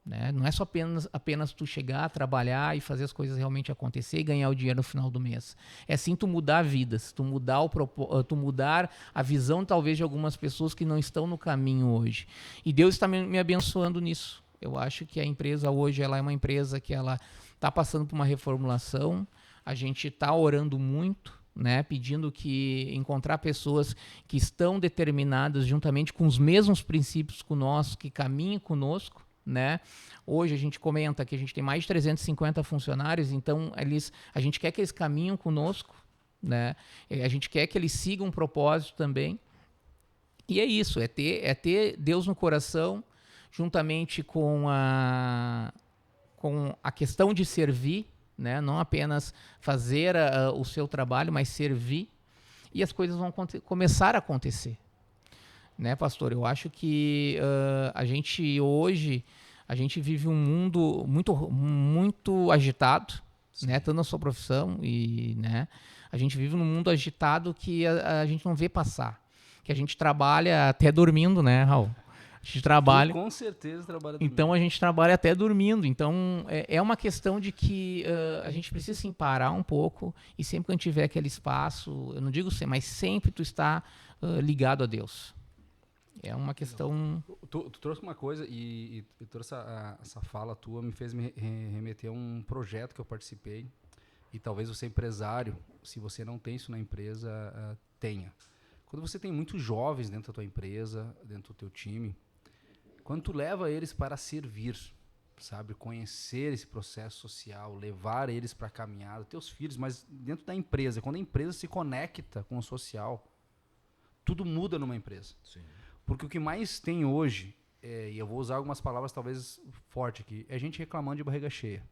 Né? Não é só apenas tu chegar, trabalhar e fazer as coisas realmente acontecer e ganhar o dinheiro no final do mês. É sim tu mudar vidas, tu mudar a visão talvez de algumas pessoas que não estão no caminho hoje. E Deus está me abençoando nisso. Eu acho que a empresa hoje ela é uma empresa que ela está passando por uma reformulação. A gente está orando muito, né, pedindo que encontrar pessoas que estão determinadas juntamente com os mesmos princípios conosco, que caminhem conosco. Né? Hoje a gente comenta que a gente tem mais de 350 funcionários, então a gente quer que eles caminhem conosco, né? A gente quer que eles sigam um propósito também. E é isso, é ter Deus no coração, juntamente com a questão de servir, né? Não apenas fazer o seu trabalho, mas servir, e as coisas vão começar a acontecer. Né, pastor? Eu acho que a gente hoje vive um mundo muito agitado, né, tanto na sua profissão e, né, a gente vive num mundo agitado que a gente não vê passar, que a gente trabalha até dormindo, né, Raul? A gente trabalha. Com certeza trabalha dormindo. Então a gente trabalha até dormindo. Então é uma questão de que a gente precisa sim parar um pouco e sempre que a gente tiver aquele espaço, eu não digo sempre, mas sempre tu está ligado a Deus. É uma questão... Tu trouxe uma coisa e trouxe essa fala tua, me fez me remeter a um projeto que eu participei. E talvez você empresário, se você não tem isso na empresa, tenha. Quando você tem muitos jovens dentro da tua empresa, dentro do teu time, quando tu leva eles para servir, sabe, conhecer esse processo social, levar eles para a caminhada, teus filhos, mas dentro da empresa, quando a empresa se conecta com o social, tudo muda numa empresa. Sim. Porque o que mais tem hoje, e eu vou usar algumas palavras talvez fortes aqui, é gente reclamando de barriga cheia.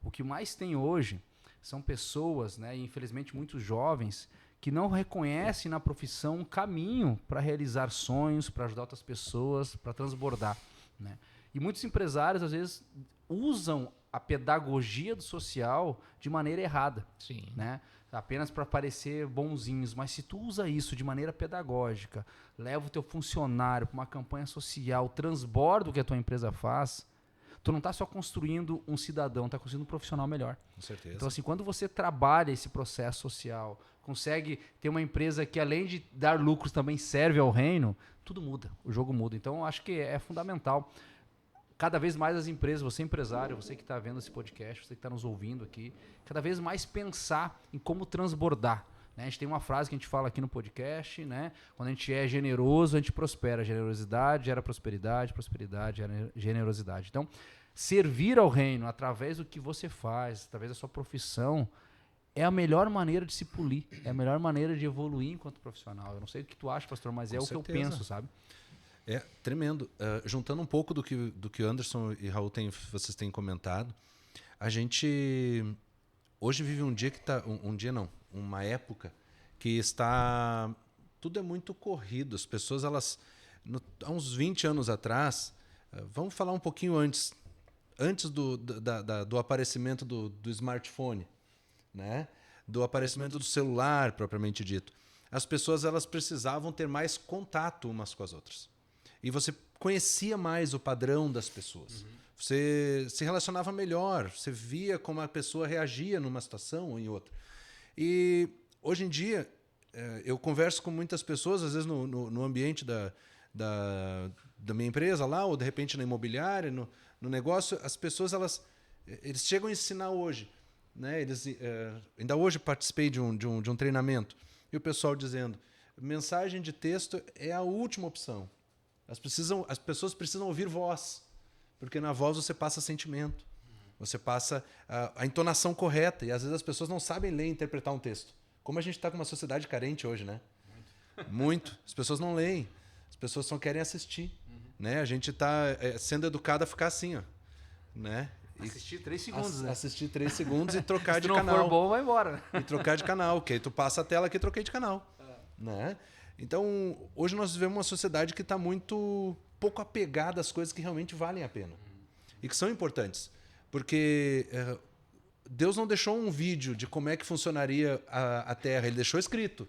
O que mais tem hoje são pessoas, né, e infelizmente muitos jovens, que não reconhecem na profissão um caminho para realizar sonhos, para ajudar outras pessoas, para transbordar. Né? E muitos empresários, às vezes, usam a pedagogia do social de maneira errada. Sim. Né? Apenas para parecer bonzinhos, mas se tu usa isso de maneira pedagógica, leva o teu funcionário para uma campanha social, transborda o que a tua empresa faz, tu não está só construindo um cidadão, está construindo um profissional melhor. Com certeza. Então, assim, quando você trabalha esse processo social, consegue ter uma empresa que, além de dar lucros, também serve ao reino, tudo muda, o jogo muda. Então, eu acho que é fundamental. Cada vez mais as empresas, você empresário, você que está vendo esse podcast, você que está nos ouvindo aqui, cada vez mais pensar em como transbordar. Né? A gente tem uma frase que a gente fala aqui no podcast, né? Quando a gente é generoso, a gente prospera. Generosidade gera prosperidade, prosperidade gera generosidade. Então, servir ao reino através do que você faz, através da sua profissão, é a melhor maneira de se polir, é a melhor maneira de evoluir enquanto profissional. Eu não sei o que tu acha, pastor, mas Com é certeza. o que eu penso, sabe? É tremendo. Juntando um pouco do que Anderson e Raul vocês têm comentado, a gente hoje vive um dia que está... uma época que está... Tudo é muito corrido. As pessoas, há uns 20 anos atrás, vamos falar um pouquinho antes do aparecimento do smartphone, né? Do aparecimento do celular, propriamente dito. As pessoas elas precisavam ter mais contato umas com as outras. E você conhecia mais o padrão das pessoas. Uhum. Você se relacionava melhor, você via como a pessoa reagia numa situação ou em outra. E hoje em dia, eu converso com muitas pessoas, às vezes no ambiente da minha empresa lá, ou de repente na imobiliária, no negócio, as pessoas eles chegam a ensinar hoje. Né? Ainda hoje participei de um treinamento, e o pessoal dizendo, mensagem de texto é a última opção. As pessoas precisam ouvir voz, porque na voz você passa sentimento, você passa a entonação correta, e às vezes as pessoas não sabem ler e interpretar um texto. Como a gente está com uma sociedade carente hoje, né? Muito. As pessoas não leem, as pessoas só querem assistir. Né? A gente está sendo educado a ficar assim, ó, né? Assistir 3 segundos, né? Assistir 3 segundos e trocar de canal. Se não for bom, vai embora. Né? E trocar de canal, que aí tu passa a tela que troquei de canal. Né? Então, hoje nós vivemos uma sociedade que está muito pouco apegada às coisas que realmente valem a pena. E que são importantes. Porque Deus não deixou um vídeo de como é que funcionaria a Terra, Ele deixou escrito.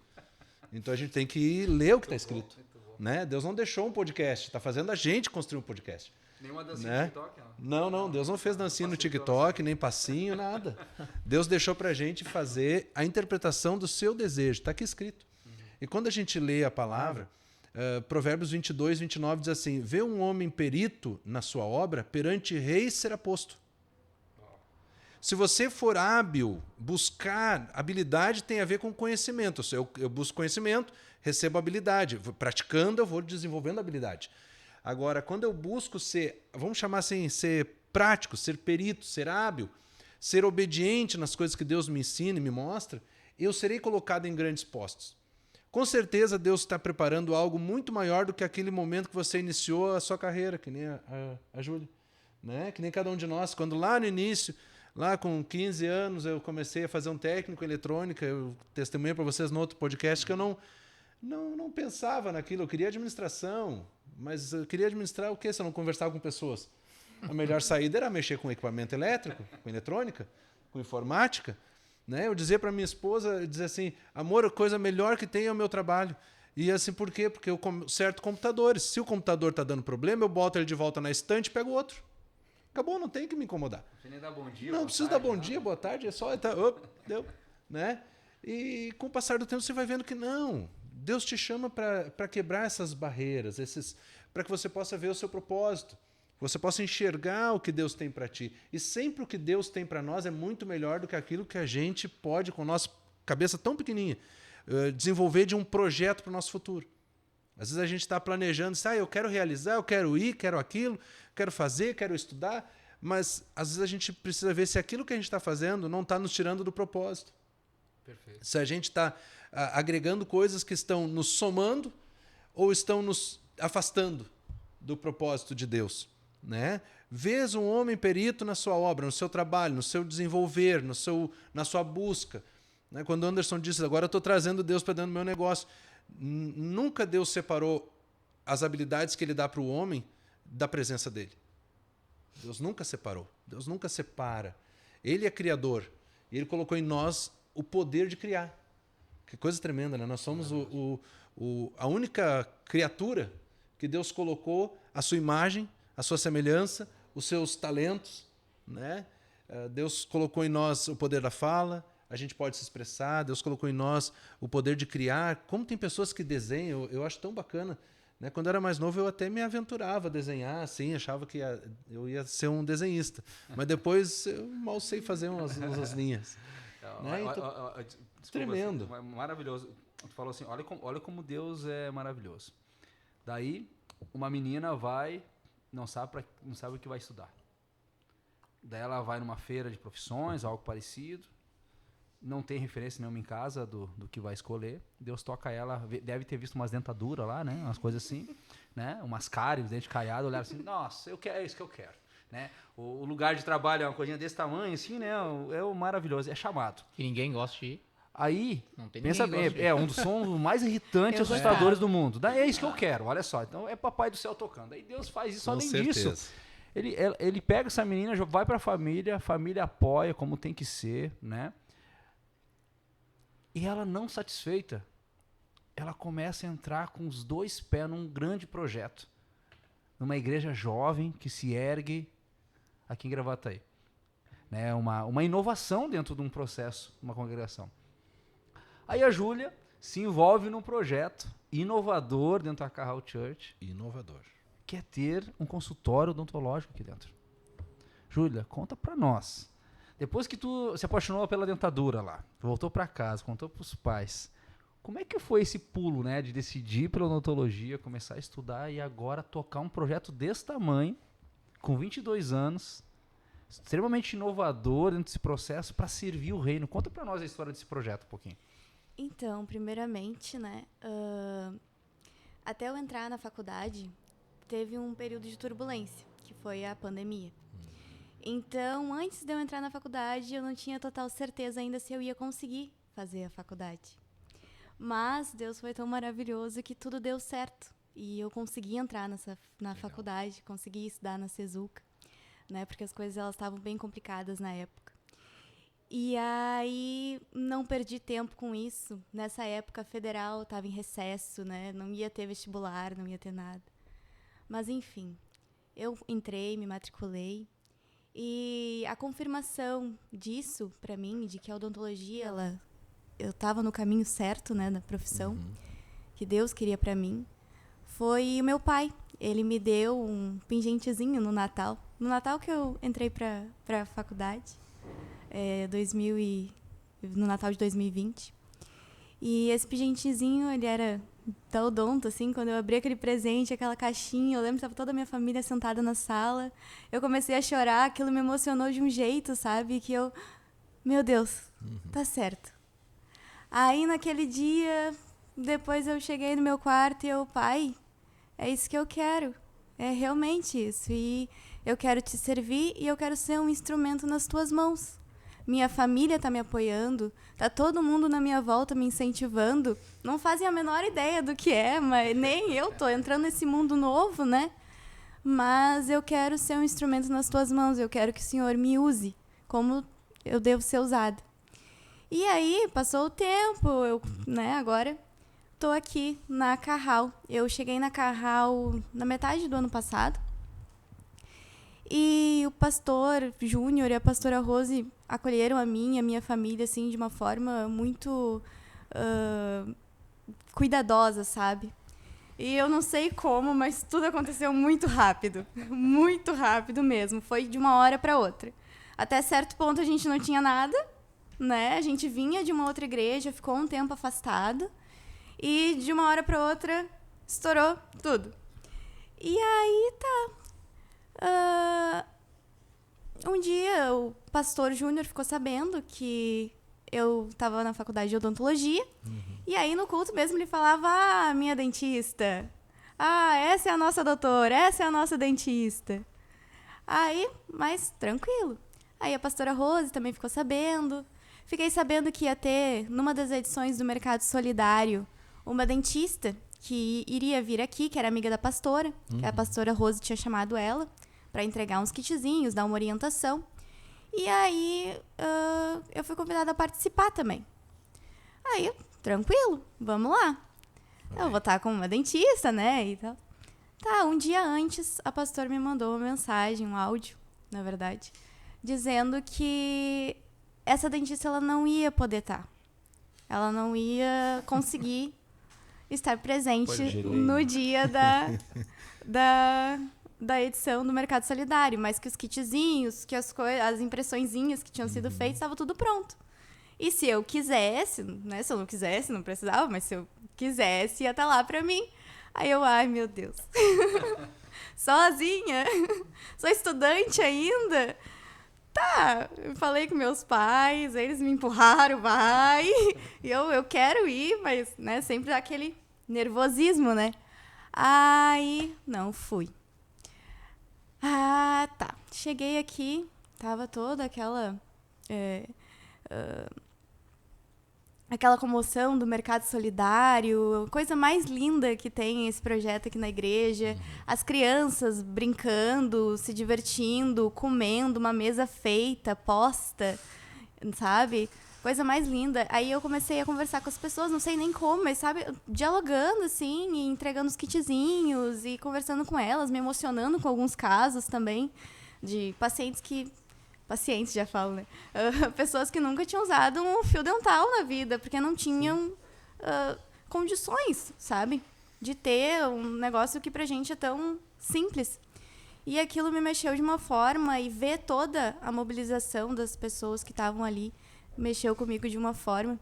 Então a gente tem que ler o que está escrito. Né? Deus não deixou um podcast, está fazendo a gente construir um podcast. Nenhuma dancinha né? no TikTok? Não, Deus não fez dancinha no TikTok, nem passinho, nada. Deus deixou para a gente fazer a interpretação do seu desejo, está aqui escrito. E quando a gente lê a palavra, Provérbios 22, 29 diz assim, vê um homem perito na sua obra, perante reis será posto. Se você for hábil, buscar, habilidade tem a ver com conhecimento. Eu busco conhecimento, recebo habilidade. Praticando, eu vou desenvolvendo habilidade. Agora, quando eu busco ser, vamos chamar assim, ser prático, ser perito, ser hábil, ser obediente nas coisas que Deus me ensina e me mostra, eu serei colocado em grandes postos. Com certeza Deus está preparando algo muito maior do que aquele momento que você iniciou a sua carreira, que nem a Júlia, né? Que nem cada um de nós. Quando lá no início, lá com 15 anos, eu comecei a fazer um técnico em eletrônica, eu testemunhei para vocês no outro podcast que eu não pensava naquilo, eu queria administração, mas eu queria administrar o quê se eu não conversava com pessoas? A melhor saída era mexer com equipamento elétrico, com eletrônica, com informática. Né? Eu dizia para minha esposa, eu dizia assim, amor, a coisa melhor que tem é o meu trabalho. E assim, por quê? Porque eu conserto computadores. Se o computador está dando problema, eu boto ele de volta na estante e pego outro. Acabou, não tem que me incomodar. Você nem dá bom dia, não preciso dar bom dia, boa tarde, é só... deu, né? E com o passar do tempo você vai vendo que não. Deus te chama para quebrar essas barreiras, para que você possa ver o seu propósito. Você possa enxergar o que Deus tem para ti. E sempre o que Deus tem para nós é muito melhor do que aquilo que a gente pode, com a nossa cabeça tão pequenininha, desenvolver de um projeto para o nosso futuro. Às vezes a gente está planejando, eu quero realizar, eu quero ir, quero aquilo, quero fazer, quero estudar, mas às vezes a gente precisa ver se aquilo que a gente está fazendo não está nos tirando do propósito. Perfeito. Se a gente está agregando coisas que estão nos somando ou estão nos afastando do propósito de Deus. Né? Vês um homem perito na sua obra, no seu trabalho, no seu desenvolver, na sua busca. Né? Quando Anderson disse, agora eu estou trazendo Deus para dentro do meu negócio. Nunca Deus separou as habilidades que ele dá para o homem da presença dele. Deus nunca separou. Deus nunca separa. Ele é criador. E ele colocou em nós o poder de criar. Que coisa tremenda, né? Nós somos a única criatura que Deus colocou a sua imagem, a sua semelhança, os seus talentos, né? Deus colocou em nós o poder da fala, a gente pode se expressar, Deus colocou em nós o poder de criar. Como tem pessoas que desenham, eu acho tão bacana. Né? Quando eu era mais novo, eu até me aventurava a desenhar, assim, achava que eu ia ser um desenhista. Mas depois eu mal sei fazer umas linhas. Né? Então, desculpa, tremendo. Maravilhoso. Tu falou assim, olha como Deus é maravilhoso. Daí, uma menina vai... Não sabe o que vai estudar. Daí ela vai numa feira de profissões, algo parecido. Não tem referência nenhuma em casa do que vai escolher. Deus toca ela, deve ter visto umas dentaduras lá, né? Umas coisas assim, né? Umas cáries, dente caiado, olharam assim, nossa, é isso que eu quero. Né? O lugar de trabalho é uma coisinha desse tamanho, assim, né? É o maravilhoso, é chamado. Que ninguém gosta de ir. Aí, não tem pensa bem, um dos sons mais irritantes e assustadores do mundo. Daí é isso que eu quero, olha só. Então é papai do céu tocando. Aí Deus faz isso, além disso. Ele pega essa menina, vai para a família apoia como tem que ser, né? E ela não satisfeita, ela começa a entrar com os dois pés num grande projeto. Numa igreja jovem que se ergue aqui em Gravataí. Né? Uma inovação dentro de um processo, uma congregação. Aí a Júlia se envolve num projeto inovador dentro da Carral Church. Inovador. Que é ter um consultório odontológico aqui dentro. Júlia, conta pra nós. Depois que tu se apaixonou pela dentadura lá, voltou pra casa, contou pros pais, como é que foi esse pulo, né, de decidir pela odontologia, começar a estudar e agora tocar um projeto desse tamanho, com 22 anos, extremamente inovador dentro desse processo para servir o reino? Conta pra nós a história desse projeto um pouquinho. Então, primeiramente, né, até eu entrar na faculdade, teve um período de turbulência, que foi a pandemia. Então, antes de eu entrar na faculdade, eu não tinha total certeza ainda se eu ia conseguir fazer a faculdade. Mas Deus foi tão maravilhoso que tudo deu certo. E eu consegui entrar na faculdade, consegui estudar na Cezuca, né, porque as coisas elas estavam bem complicadas na época. E aí, não perdi tempo com isso. Nessa época, a federal estava em recesso, né? Não ia ter vestibular, não ia ter nada. Mas, enfim, eu entrei, me matriculei. E a confirmação disso, para mim, de que a odontologia, eu estava no caminho certo, né, da profissão, que Deus queria para mim, foi o meu pai. Ele me deu um pingentezinho no Natal. No Natal que eu entrei para a faculdade. No Natal de 2020. E esse pingentezinho, ele era da odonto, assim, quando eu abri aquele presente, aquela caixinha, eu lembro que estava toda a minha família sentada na sala, eu comecei a chorar, aquilo me emocionou de um jeito, sabe, que meu Deus, tá certo. Aí, naquele dia, depois eu cheguei no meu quarto e eu, pai, é isso que eu quero. É realmente isso. E eu quero te servir e eu quero ser um instrumento nas tuas mãos. Minha família tá me apoiando, tá todo mundo na minha volta me incentivando. Não fazem a menor ideia do que é, mas nem eu tô entrando nesse mundo novo, né? Mas eu quero ser um instrumento nas tuas mãos, eu quero que o Senhor me use como eu devo ser usada. E aí, passou o tempo, eu, né, agora tô aqui na Carral. Eu cheguei na Carral na metade do ano passado. E o pastor Júnior e a pastora Rose acolheram a mim e a minha família, assim, de uma forma muito cuidadosa, sabe? E eu não sei como, mas tudo aconteceu muito rápido mesmo. Foi de uma hora para outra. Até certo ponto a gente não tinha nada, né? A gente vinha de uma outra igreja, ficou um tempo afastado. E de uma hora para outra, estourou tudo. E aí, um dia o pastor Júnior ficou sabendo que eu estava na faculdade de odontologia. E aí no culto mesmo ele falava, minha dentista. Essa é a nossa doutora, essa é a nossa dentista. Aí, mas tranquilo. Aí a pastora Rose também ficou sabendo. Fiquei sabendo que ia ter, numa das edições do Mercado Solidário, uma dentista que iria vir aqui, que era amiga da pastora. Que a pastora Rose tinha chamado ela para entregar uns kitzinhos, dar uma orientação. E aí eu fui convidada a participar também. Aí, tranquilo, vamos lá. Eu vou estar com uma dentista, né? E tal. Tá, um dia antes, a pastora me mandou uma mensagem, um áudio, na verdade, dizendo que essa dentista ela não ia poder estar. Ela não ia conseguir estar presente no dia da edição do Mercado Solidário, mas que os kitzinhos, que as impressõezinhas que tinham sido feitas, estava tudo pronto. E se eu quisesse, né? Se eu não quisesse, não precisava, mas se eu quisesse, ia estar lá pra mim. Aí eu, ai, meu Deus. Sozinha? Sou estudante ainda? Tá, eu falei com meus pais, eles me empurraram, vai. E eu quero ir, mas, né, sempre dá aquele nervosismo, né? Aí, não fui. Tá. Cheguei aqui, tava toda aquela comoção do Mercado Solidário, coisa mais linda que tem esse projeto aqui na igreja. As crianças brincando, se divertindo, comendo, uma mesa feita, posta, sabe? Coisa mais linda. Aí eu comecei a conversar com as pessoas, não sei nem como, mas, sabe, dialogando, assim, e entregando os kitzinhos e conversando com elas, me emocionando com alguns casos também de pacientes que... Pacientes, já falo, né? Pessoas que nunca tinham usado um fio dental na vida, porque não tinham condições, sabe? De ter um negócio que pra gente é tão simples. E aquilo me mexeu de uma forma, e ver toda a mobilização das pessoas que estavam ali mexeu comigo de uma forma.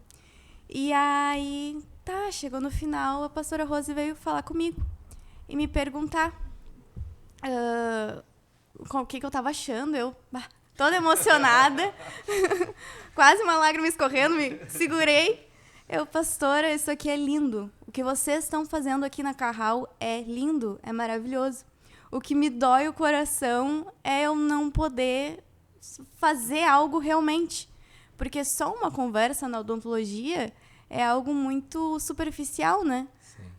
E aí, chegou no final, a pastora Rose veio falar comigo e me perguntar o que eu tava achando. Eu... toda emocionada, quase uma lágrima escorrendo, me segurei. Eu, pastora, isso aqui é lindo. O que vocês estão fazendo aqui na Carral é lindo, é maravilhoso. O que me dói o coração é eu não poder fazer algo realmente. Porque só uma conversa na odontologia é algo muito superficial, né?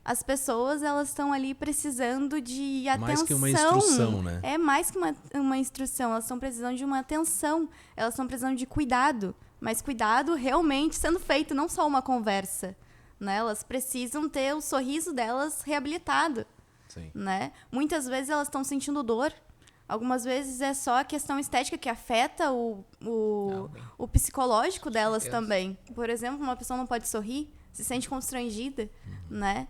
As pessoas, elas estão ali precisando de atenção. Mais que uma instrução, né? É mais que uma instrução. Elas estão precisando de uma atenção. Elas estão precisando de cuidado. Mas cuidado realmente sendo feito, não só uma conversa. Né? Elas precisam ter o sorriso delas reabilitado. Sim. Né? Muitas vezes elas estão sentindo dor. Algumas vezes é só a questão estética que afeta o psicológico delas também. Por exemplo, uma pessoa não pode sorrir, se sente constrangida, né?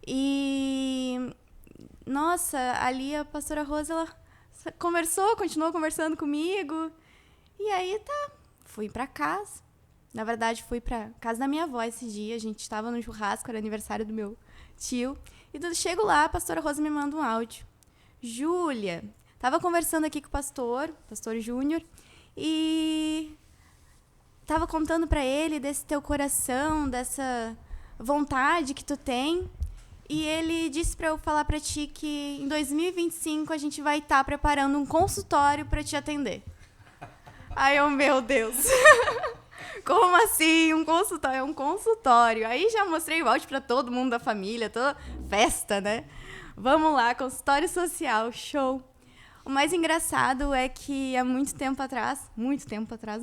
E, nossa, ali a pastora Rosa, ela continuou conversando comigo. E aí, fui pra casa. Na verdade, fui pra casa da minha avó esse dia. A gente estava no churrasco, era aniversário do meu tio. E quando chego lá, a pastora Rosa me manda um áudio. Júlia, tava conversando aqui com o pastor Júnior, e tava contando pra ele desse teu coração, dessa vontade que tu tem. E ele disse para eu falar para ti que em 2025 a gente vai estar preparando um consultório para te atender. Aí eu, meu Deus. Como assim? Um consultório? É um consultório. Aí já mostrei o áudio para todo mundo da família, toda festa, né? Vamos lá, consultório social, show. O mais engraçado é que há muito tempo atrás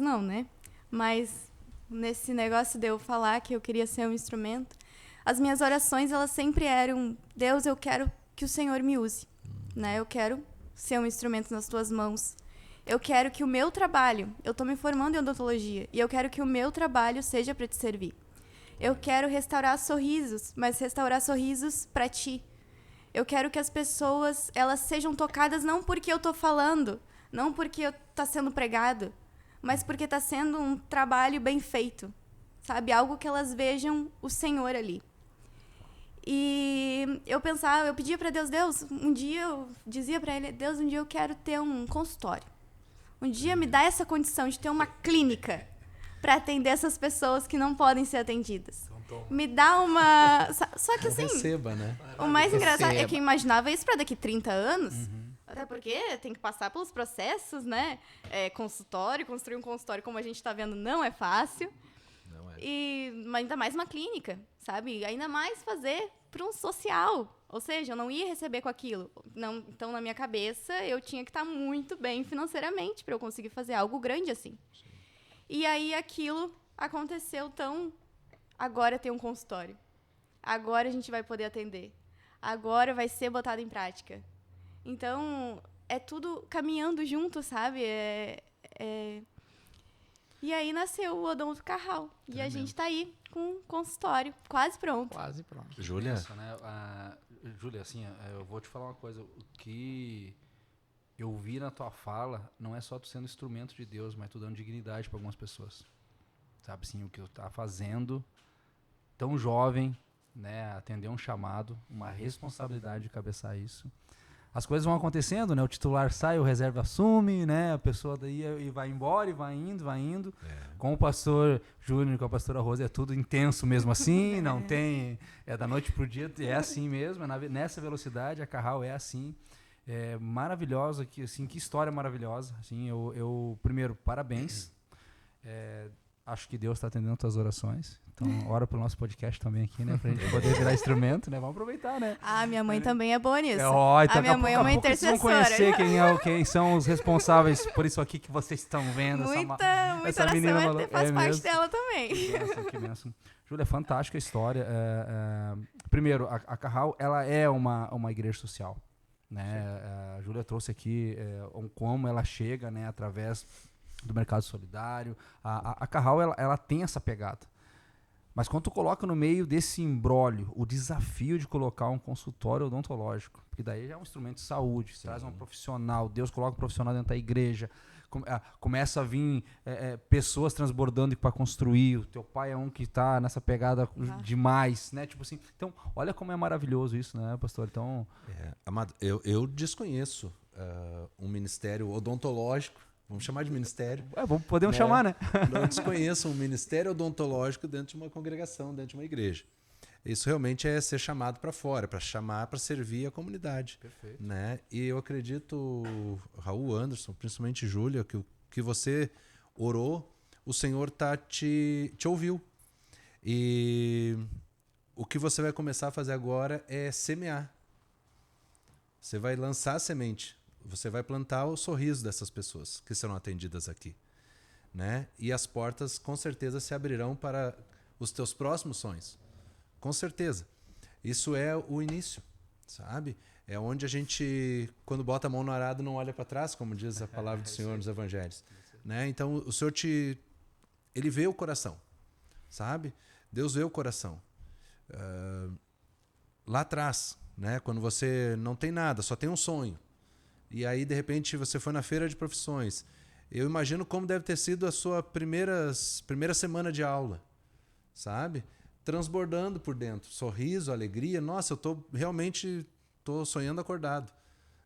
não, né? Mas nesse negócio de eu falar que eu queria ser um instrumento, as minhas orações, elas sempre eram: Deus, eu quero que o Senhor me use, né? Eu quero ser um instrumento nas tuas mãos. Eu quero que o meu trabalho, eu estou me formando em odontologia, e eu quero que o meu trabalho seja para te servir. Eu quero restaurar sorrisos, mas restaurar sorrisos para ti. Eu quero que as pessoas, elas sejam tocadas não porque eu estou falando, não porque está sendo pregado, mas porque está sendo um trabalho bem feito, sabe? Algo que elas vejam o Senhor ali. E eu pedia para Deus, um dia eu dizia para ele: Deus, um dia eu quero ter um consultório. Um dia me dá essa condição de ter uma clínica para atender essas pessoas que não podem ser atendidas. Me dá uma... Só que assim... Receba, né? O mais engraçado é que eu imaginava isso para daqui 30 anos. Até porque tem que passar pelos processos, né? Consultório, construir um consultório, como a gente está vendo, não é fácil. Não é. E ainda mais uma clínica, sabe? Ainda mais fazer para um social. Ou seja, eu não ia receber com aquilo. Não, então, na minha cabeça, eu tinha que estar muito bem financeiramente para eu conseguir fazer algo grande assim. Sim. E aí aquilo aconteceu tão... Agora tem um consultório. Agora a gente vai poder atender. Agora vai ser botado em prática. Então, é tudo caminhando junto, sabe? E aí nasceu o Odonto Carral. E a gente tá aí com um consultório quase pronto. Quase pronto. Júlia? Júlia, assim, eu vou te falar uma coisa. O que eu vi na tua fala não é só tu sendo instrumento de Deus, mas tu dando dignidade para algumas pessoas. Sabe, assim, o que tu tá fazendo, tão jovem, né, atender um chamado, uma responsabilidade de cabeçar isso. As coisas vão acontecendo, né? O titular sai, o reserva assume, né? A pessoa daí e vai embora e vai indo. Com o pastor Júnior e com a pastora Rosa é tudo intenso mesmo assim, não tem... É da noite pro dia, é assim mesmo, nessa velocidade, a Carral é assim. É maravilhosa, que história maravilhosa. Assim, eu primeiro, parabéns. Acho que Deus está atendendo as tuas orações. Então, ora pro nosso podcast também aqui, né? Pra gente poder virar instrumento, né? Vamos aproveitar, né? Minha mãe também é boa nisso. Então a minha mãe é uma intercessora. Vocês vão conhecer quem são os responsáveis por isso aqui que vocês estão vendo. Muita essa oração menina faz parte dela também. Que benção. Júlia, é fantástica a história. Primeiro, a Carral, ela é uma igreja social. Né? A Júlia trouxe aqui como ela chega, né, através do mercado solidário. A Carral, ela tem essa pegada. Mas quando tu coloca no meio desse imbróglio o desafio de colocar um consultório odontológico, porque daí já é um instrumento de saúde, traz um profissional, Deus coloca um profissional dentro da igreja, começa a vir pessoas transbordando para construir, o teu pai é um que está nessa pegada demais, né? Tipo assim, então, olha como é maravilhoso isso, né, pastor? Então... Amado, eu desconheço um ministério odontológico. Vamos chamar de ministério. Podemos chamar, né? Não desconheço um ministério odontológico dentro de uma congregação, dentro de uma igreja. Isso realmente é ser chamado para fora, para chamar, para servir a comunidade. Perfeito. Né? E eu acredito, Raul, Anderson, principalmente Júlia, que o que você orou, o Senhor te ouviu. E o que você vai começar a fazer agora é semear. Você vai lançar a semente. Você vai plantar o sorriso dessas pessoas que serão atendidas aqui, né? E as portas com certeza se abrirão para os teus próximos sonhos. Com certeza. Isso é o início, sabe? É onde a gente, quando bota a mão no arado, não olha para trás, como diz a palavra do Senhor nos evangelhos, né? Então o Senhor ele vê o coração, sabe? Deus vê o coração. Lá atrás, né? Quando você não tem nada, só tem um sonho. E aí, de repente, você foi na feira de profissões. Eu imagino como deve ter sido a sua primeira semana de aula, sabe? Transbordando por dentro. Sorriso, alegria. Nossa, eu realmente estou sonhando acordado,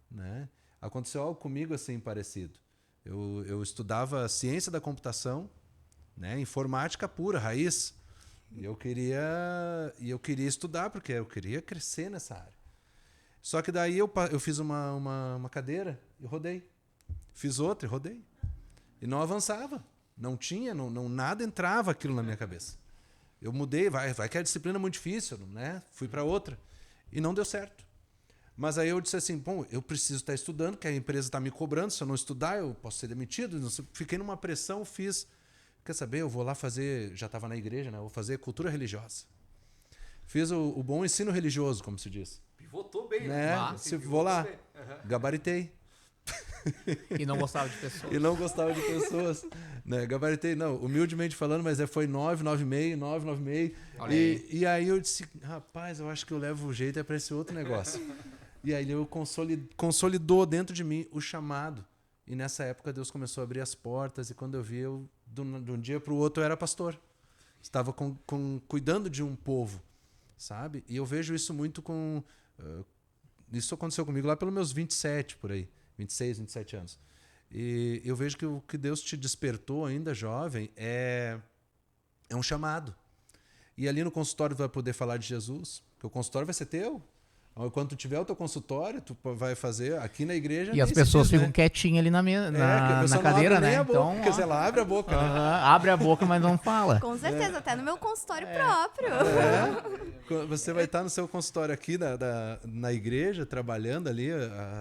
né? Aconteceu algo comigo assim parecido. Eu estudava ciência da computação, né? Informática pura, raiz, E eu queria estudar, porque eu queria crescer nessa área. Só que daí eu fiz uma cadeira e rodei. Fiz outra e rodei. E não avançava. Não tinha, nada entrava aquilo na minha cabeça. Eu mudei, vai que a disciplina é muito difícil, né? Fui para outra. E não deu certo. Mas aí eu disse assim, bom, eu preciso estar estudando, porque a empresa está me cobrando, se eu não estudar eu posso ser demitido. Fiquei numa pressão, quer saber, eu vou lá fazer, já estava na igreja, né? Eu vou fazer cultura religiosa. Fiz o bom ensino religioso, como se diz. Pivotou bem, né? Vou lá, gabaritei. E não gostava de pessoas. E não gostava de pessoas. Né? Gabaritei, não, humildemente falando, mas foi 9, 9,5, 9, 9,5. E aí eu disse, rapaz, eu acho que eu levo o jeito para esse outro negócio. E aí eu consolidou dentro de mim o chamado. E nessa época Deus começou a abrir as portas. E quando eu vi, de um dia para o outro eu era pastor. Estava cuidando de um povo, sabe? E eu vejo isso muito com... isso aconteceu comigo lá pelos meus 27, por aí. 26, 27 anos. E eu vejo que o que Deus te despertou ainda jovem é um chamado. E ali no consultório tu vai poder falar de Jesus, porque o consultório vai ser teu. Quando tu tiver o teu consultório, tu vai fazer aqui na igreja. E as pessoas ficam quietinhas ali na cadeira, né? Então, quer dizer, ela abre a boca. Né? Abre a boca, mas não fala. Com certeza, até no meu consultório próprio. Você vai estar no seu consultório aqui na igreja, trabalhando ali,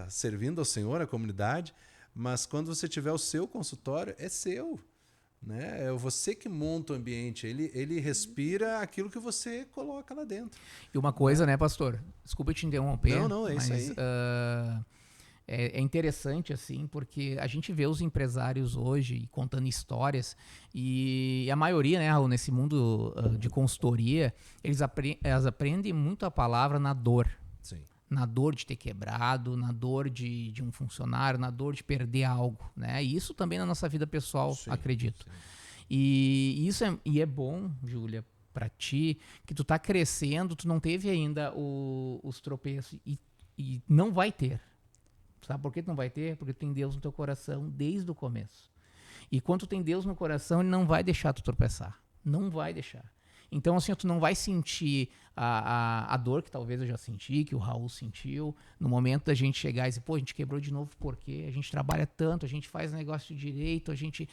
servindo ao Senhor, à comunidade. Mas quando você tiver o seu consultório, é seu. Né? É você que monta o ambiente, ele respira aquilo que você coloca lá dentro. E uma coisa, né, pastor? Desculpa te interromper. Não, é isso aí. É interessante, assim, porque a gente vê os empresários hoje contando histórias e a maioria, né, Raul, nesse mundo de consultoria, eles aprendem muito a palavra na dor. Sim. Na dor de ter quebrado, na dor de um funcionário, na dor de perder algo, né? E isso também na nossa vida pessoal, sim, acredito. Sim. E isso é bom, Júlia, para ti, que tu tá crescendo, tu não teve ainda os tropeços e não vai ter. Sabe por que tu não vai ter? Porque tu tem Deus no teu coração desde o começo. E quando tu tem Deus no coração, Ele não vai deixar tu tropeçar. Não vai deixar. Então, assim, tu não vai sentir a dor que talvez eu já senti, que o Raul sentiu, no momento da gente chegar e dizer, pô, a gente quebrou de novo por quê? A gente trabalha tanto, a gente faz negócio de direito, a gente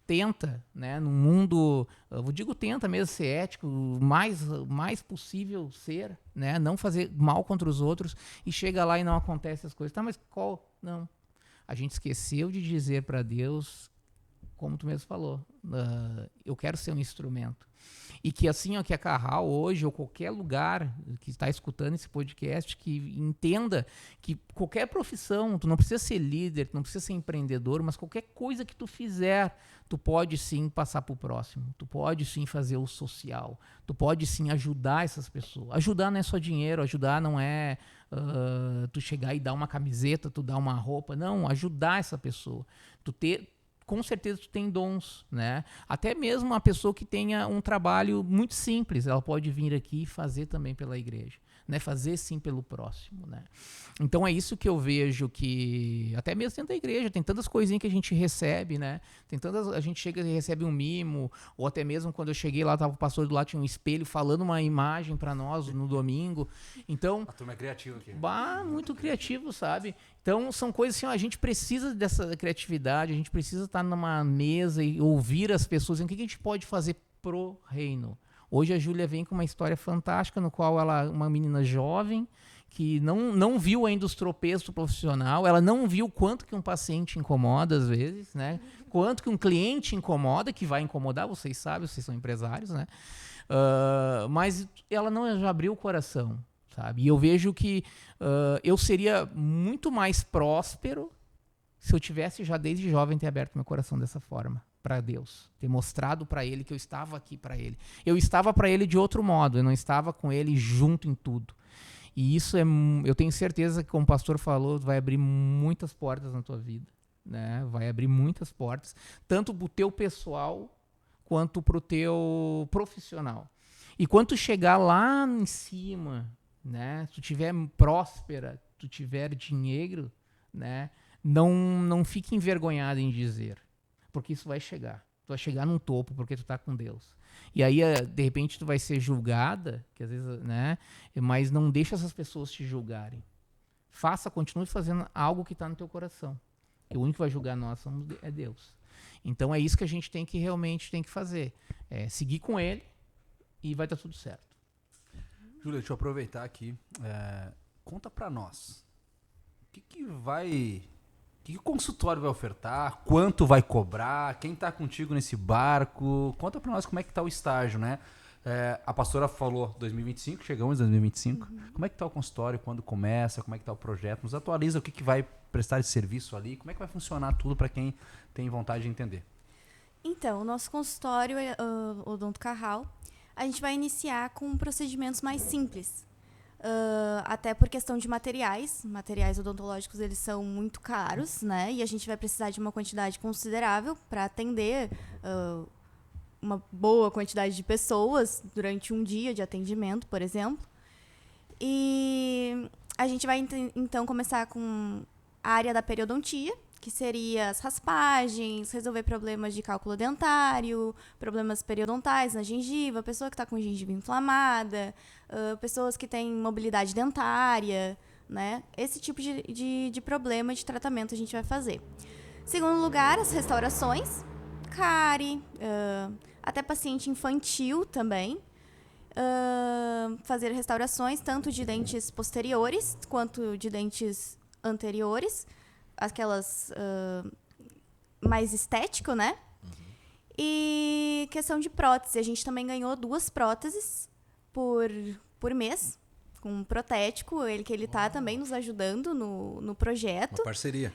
tenta, né, no mundo, eu digo tenta mesmo ser ético, o mais possível ser, né, não fazer mal contra os outros, e chega lá e não acontece as coisas. Tá, mas qual? Não. A gente esqueceu de dizer para Deus, como tu mesmo falou, eu quero ser um instrumento. E que assim, ó, que a Carral hoje, ou qualquer lugar que está escutando esse podcast, que entenda que qualquer profissão, tu não precisa ser líder, tu não precisa ser empreendedor, mas qualquer coisa que tu fizer, tu pode sim passar para o próximo, tu pode sim fazer o social, tu pode sim ajudar essas pessoas. Ajudar não é só dinheiro, ajudar não é tu chegar e dar uma camiseta, tu dar uma roupa, não, ajudar essa pessoa, com certeza tu tem dons, né? Até mesmo uma pessoa que tenha um trabalho muito simples, ela pode vir aqui e fazer também pela igreja, né? Fazer sim pelo próximo, né? Então é isso que eu vejo, que até mesmo dentro da igreja tem tantas coisinhas que a gente recebe, né? A gente chega e recebe um mimo, ou até mesmo quando eu cheguei lá, tava o pastor do lado, tinha um espelho falando uma imagem para nós no domingo. Então, a turma é criativa aqui. Muito criativo, sabe? Então são coisas assim, ó, a gente precisa dessa criatividade, a gente precisa estar numa mesa e ouvir as pessoas, o que a gente pode fazer pro reino. Hoje a Júlia vem com uma história fantástica, no qual ela, uma menina jovem, que não viu ainda os tropeços profissional, ela não viu quanto que um paciente incomoda às vezes, né? Quanto que um cliente incomoda, que vai incomodar, vocês sabem, vocês são empresários, né? Mas ela não já abriu o coração, sabe? E eu vejo que eu seria muito mais próspero se eu tivesse já desde jovem ter aberto meu coração dessa forma para Deus, ter mostrado para Ele que eu estava aqui para Ele. Eu estava para Ele de outro modo, eu não estava com Ele junto em tudo. E isso eu tenho certeza que, como o pastor falou, vai abrir muitas portas na tua vida, né? Vai abrir muitas portas, tanto para o teu pessoal quanto para o teu profissional. E quando tu chegar lá em cima, né? Se tu tiver próspera, tu tiver dinheiro, né? Não fique envergonhado em dizer, porque isso vai chegar. Tu vai chegar num topo porque tu tá com Deus. E aí, de repente, tu vai ser julgada, que às vezes, né? Mas não deixa essas pessoas te julgarem. Continue fazendo algo que está no teu coração. Que o único que vai julgar nós é Deus. Então é isso que a gente realmente tem que fazer. É seguir com Ele e vai dar tudo certo. Júlia, deixa eu aproveitar aqui. Conta pra nós. O que o consultório vai ofertar? Quanto vai cobrar? Quem tá contigo nesse barco? Conta pra nós como é que tá o estágio, né? A pastora falou 2025, chegamos em 2025. Como é que tá o consultório? Quando começa? Como é que tá o projeto? Nos atualiza o que vai prestar de serviço ali? Como é que vai funcionar tudo para quem tem vontade de entender? Então, o nosso consultório, Odonto Carral, a gente vai iniciar com procedimentos mais simples. Até por questão de materiais. Materiais odontológicos, eles são muito caros, né? E a gente vai precisar de uma quantidade considerável para atender uma boa quantidade de pessoas durante um dia de atendimento, por exemplo. E a gente vai, então, começar com a área da periodontia, que seria as raspagens, resolver problemas de cálculo dentário, problemas periodontais na gengiva, pessoa que está com gengiva inflamada, pessoas que têm mobilidade dentária, né? Esse tipo de problema de tratamento a gente vai fazer. Segundo lugar, as restaurações, cárie, até paciente infantil também. Fazer restaurações tanto de dentes posteriores quanto de dentes anteriores, aquelas mais estético, né? E questão de prótese, a gente também ganhou 2 próteses por mês, com um protético, ele tá também nos ajudando no projeto. Uma parceria.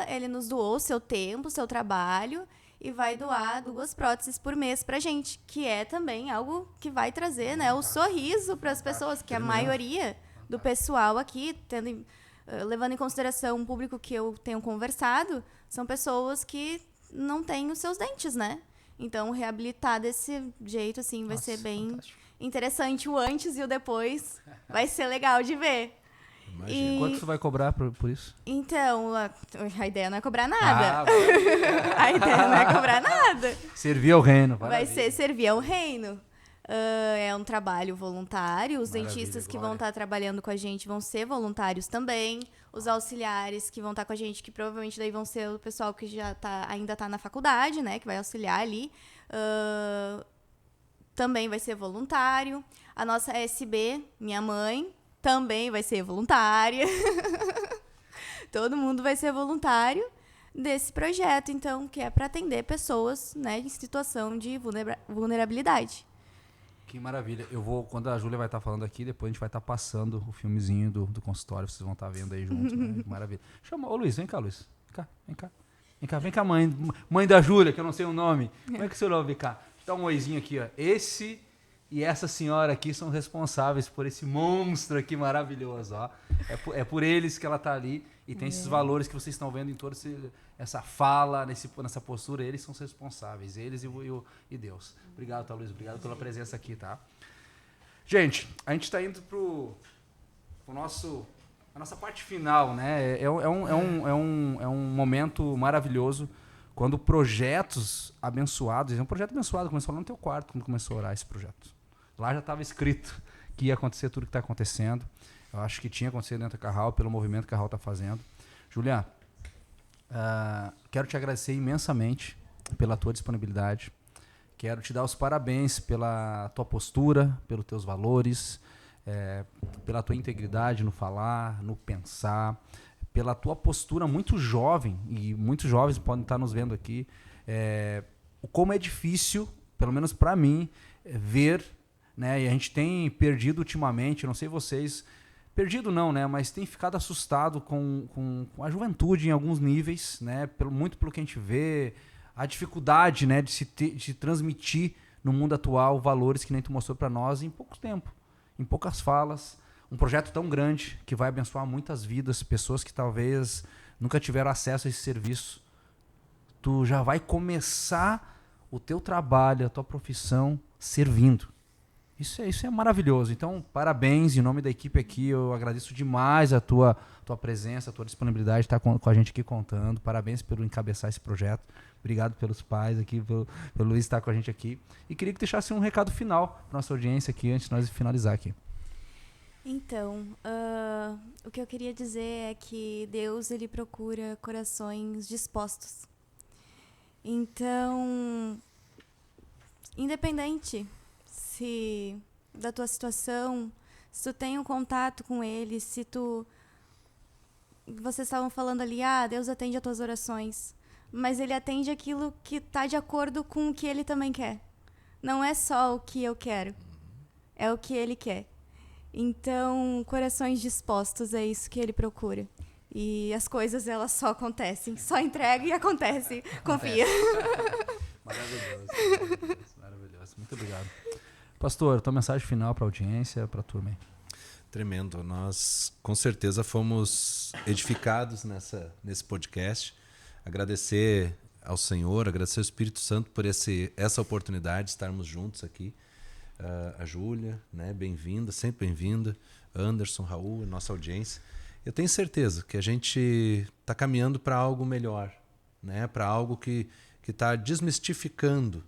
Ele nos doou o seu tempo, o seu trabalho, e vai doar 2 próteses por mês pra gente, que é também algo que vai trazer, né, o sorriso para as pessoas, que a maioria do pessoal aqui, levando em consideração o público que eu tenho conversado, são pessoas que não têm os seus dentes, né? Então, reabilitar desse jeito, assim, vai ser bem fantástico. Interessante. O antes e o depois vai ser legal de ver. Imagina. Quanto você vai cobrar por isso? Então, a ideia não é cobrar nada. A ideia não é cobrar nada. Servir ao reino. Vai ser servir ao reino. É um trabalho voluntário. Os dentistas que vão estar trabalhando com a gente vão ser voluntários também. Os auxiliares que vão estar com a gente, que provavelmente daí vão ser o pessoal que ainda está na faculdade, né? Que vai auxiliar ali. Também vai ser voluntário. A nossa SB, minha mãe, também vai ser voluntária. Todo mundo vai ser voluntário desse projeto, então, que é para atender pessoas, né, em situação de vulnerabilidade. Que maravilha. Quando a Júlia vai estar falando aqui, depois a gente vai estar passando o filmezinho do consultório, vocês vão estar vendo aí junto, né? Que maravilha. Ô Luiz, vem cá, Luiz. Vem cá, mãe da Júlia, que eu não sei o nome. Como é que é o seu nome? Vem cá. Dá um oizinho aqui, ó. Esse e essa senhora aqui são responsáveis por esse monstro aqui maravilhoso, ó. É por eles que ela tá ali e tem esses valores que vocês estão vendo em toda essa fala, nessa postura. Eles são os responsáveis, eles e Deus. Obrigado, tá, Luiz? Obrigado pela presença aqui, tá? Gente, a gente tá indo pro a nossa parte final, né? É um momento maravilhoso quando projetos abençoados, é um projeto abençoado, começou lá no teu quarto quando começou a orar esse projeto. Lá já estava escrito que ia acontecer tudo que está acontecendo. Eu acho que tinha acontecido dentro da Carral, pelo movimento que a Carral está fazendo. Julián, quero te agradecer imensamente pela tua disponibilidade. Quero te dar os parabéns pela tua postura, pelos teus valores, pela tua integridade no falar, no pensar, pela tua postura muito jovem, e muitos jovens podem estar nos vendo aqui, como é difícil, pelo menos para mim, ver, né, e a gente tem perdido ultimamente, não sei vocês, perdido não, né, mas tem ficado assustado com a juventude em alguns níveis, né, muito pelo que a gente vê, a dificuldade, né, de se transmitir no mundo atual valores que nem tu mostrou para nós em pouco tempo, em poucas falas. Um projeto tão grande que vai abençoar muitas vidas, pessoas que talvez nunca tiveram acesso a esse serviço. Tu já vai começar o teu trabalho, a tua profissão servindo. Isso é maravilhoso. Então, parabéns. Em nome da equipe aqui, eu agradeço demais a tua presença, a tua disponibilidade de estar com a gente aqui contando. Parabéns pelo encabeçar esse projeto. Obrigado pelos pais aqui, pelo Luiz estar com a gente aqui. E queria que deixasse um recado final para nossa audiência aqui, antes de nós finalizar aqui. Então, o que eu queria dizer é que Deus, ele procura corações dispostos. Então, independente da tua situação, se tu tem um contato com ele, vocês estavam falando ali, Deus atende as tuas orações, mas ele atende aquilo que está de acordo com o que ele também quer. Não é só o que eu quero, é o que ele quer. Então, corações dispostos, é isso que ele procura. E as coisas, elas só acontecem. Só entrega e acontece. Confia. Maravilhoso. Muito obrigado. Pastor, tua mensagem final para a audiência, para a turma aí. Tremendo. Nós, com certeza, fomos edificados nesse podcast. Agradecer ao Senhor, agradecer ao Espírito Santo por essa oportunidade de estarmos juntos aqui. A Júlia, né, bem-vinda, sempre bem-vinda. Anderson, Raul, nossa audiência. Eu tenho certeza que a gente está caminhando para algo melhor, né, para algo que está desmistificando.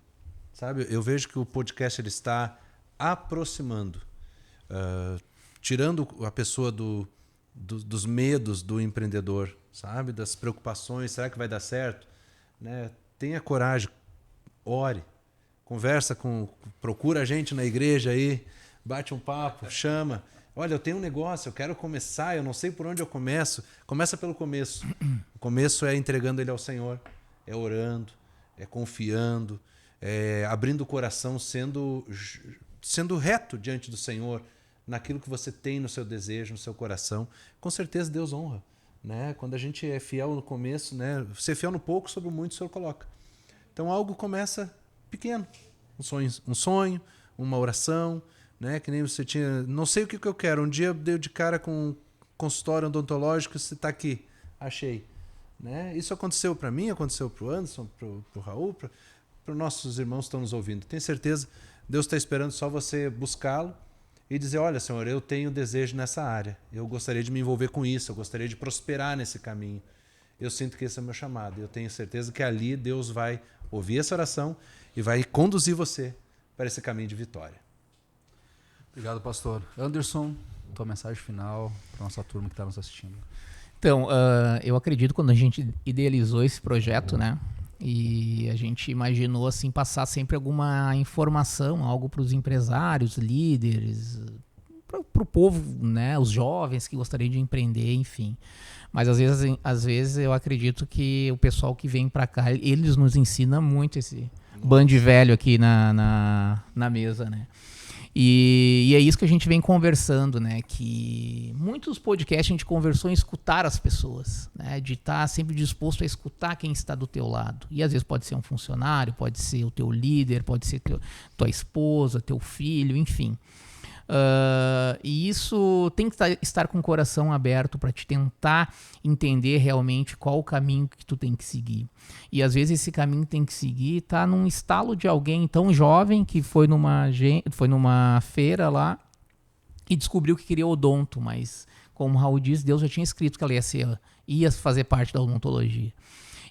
Sabe? Eu vejo que o podcast ele está aproximando, tirando a pessoa dos medos do empreendedor, sabe? Das preocupações, será que vai dar certo? Né? Tenha coragem, ore, conversa procura a gente na igreja aí, bate um papo, chama. Olha, eu tenho um negócio, eu quero começar, eu não sei por onde eu começo. Começa pelo começo. O começo é entregando ele ao Senhor, é orando, é confiando, é abrindo o coração, sendo reto diante do Senhor, naquilo que você tem no seu desejo, no seu coração. Com certeza Deus honra, né? Quando a gente é fiel no começo, né? Ser fiel no pouco, sobre o muito o Senhor coloca. Então algo começa pequeno, um sonho, uma oração, né? Que nem você tinha, não sei o que eu quero. Um dia eu dei de cara com um consultório odontológico, você está aqui, achei. Né? Isso aconteceu para mim, aconteceu para o Anderson, para o Raul, para os nossos irmãos que estão nos ouvindo. Tenho certeza, Deus está esperando só você buscá-lo e dizer, olha, Senhor, eu tenho desejo nessa área, eu gostaria de me envolver com isso, eu gostaria de prosperar nesse caminho. Eu sinto que esse é o meu chamado. Eu tenho certeza que ali Deus vai ouvir essa oração e vai conduzir você para esse caminho de vitória. Obrigado, pastor. Anderson, tua mensagem final para a nossa turma que está nos assistindo. Então, eu acredito quando a gente idealizou esse projeto, né? E a gente imaginou assim passar sempre alguma informação, algo para os empresários, líderes, para o povo, né? Os jovens que gostariam de empreender, enfim. Mas às vezes eu acredito que o pessoal que vem para cá, eles nos ensinam muito esse bando velho aqui na mesa, né? E é isso que a gente vem conversando, né? Que muitos podcasts a gente conversou em escutar as pessoas, né? De estar sempre disposto a escutar quem está do teu lado. E às vezes pode ser um funcionário, pode ser o teu líder, pode ser tua esposa, teu filho, enfim. E isso tem que estar com o coração aberto para te tentar entender realmente qual o caminho que tu tem que seguir. E às vezes esse caminho que tem que seguir está num estalo de alguém tão jovem que foi numa feira lá e descobriu que queria odonto, mas como o Raul diz, Deus já tinha escrito que ela ia fazer parte da odontologia.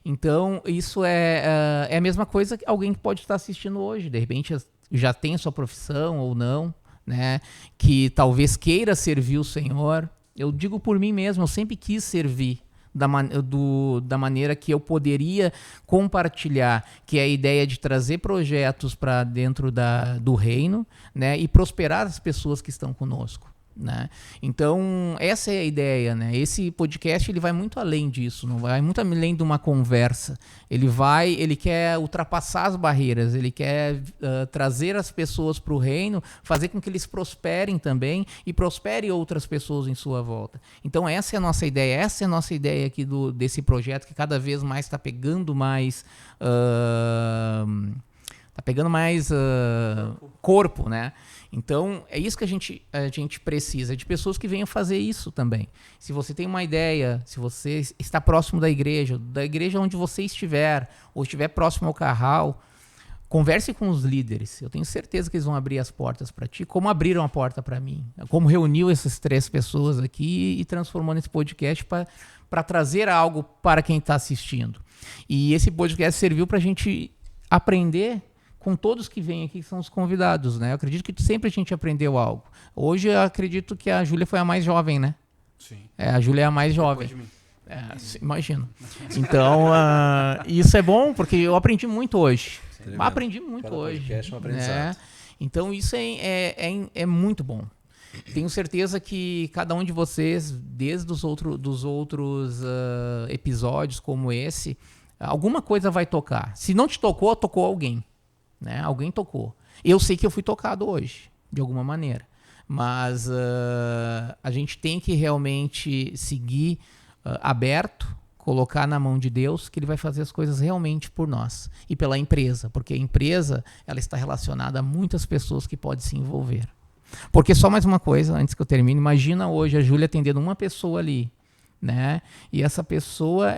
Então isso é a mesma coisa que alguém que pode estar assistindo hoje, de repente já tem a sua profissão ou não, né, que talvez queira servir o Senhor. Eu digo por mim mesmo, eu sempre quis servir da maneira que eu poderia compartilhar, que é a ideia de trazer projetos para dentro do reino, né, e prosperar as pessoas que estão conosco. Né? Então essa é a ideia, né? Esse podcast ele vai muito além disso, não vai muito além de uma conversa. Ele quer ultrapassar as barreiras, ele quer trazer as pessoas para o reino, fazer com que eles prosperem também e prospere outras pessoas em sua volta. Então essa é a nossa ideia, aqui desse projeto que cada vez mais está pegando mais corpo, né? Então, é isso que a gente precisa, de pessoas que venham fazer isso também. Se você tem uma ideia, se você está próximo da igreja onde você estiver, ou estiver próximo ao Carral, converse com os líderes. Eu tenho certeza que eles vão abrir as portas para ti, como abriram a porta para mim. Como reuniu essas 3 pessoas aqui e transformou nesse podcast para trazer algo para quem está assistindo. E esse podcast serviu para a gente aprender com todos que vêm aqui, que são os convidados, né? Eu acredito que sempre a gente aprendeu algo. Hoje eu acredito que a Júlia foi a mais jovem, né? Sim. A Júlia é a mais jovem. Depois de mim. Imagino. Então, isso é bom, porque eu aprendi muito hoje. Tremendo. Aprendi muito Cada hoje. podcast é um aprendizado. Né? Então, isso é muito bom. Tenho certeza que cada um de vocês, desde os outros episódios como esse, alguma coisa vai tocar. Se não te tocou, tocou alguém. Né? Alguém tocou. Eu sei que eu fui tocado hoje, de alguma maneira. Mas a gente tem que realmente seguir aberto, colocar na mão de Deus, que Ele vai fazer as coisas realmente por nós. E pela empresa, porque a empresa ela está relacionada a muitas pessoas que podem se envolver. Porque só mais uma coisa, antes que eu termine, imagina hoje a Júlia atendendo uma pessoa ali, né? E essa pessoa,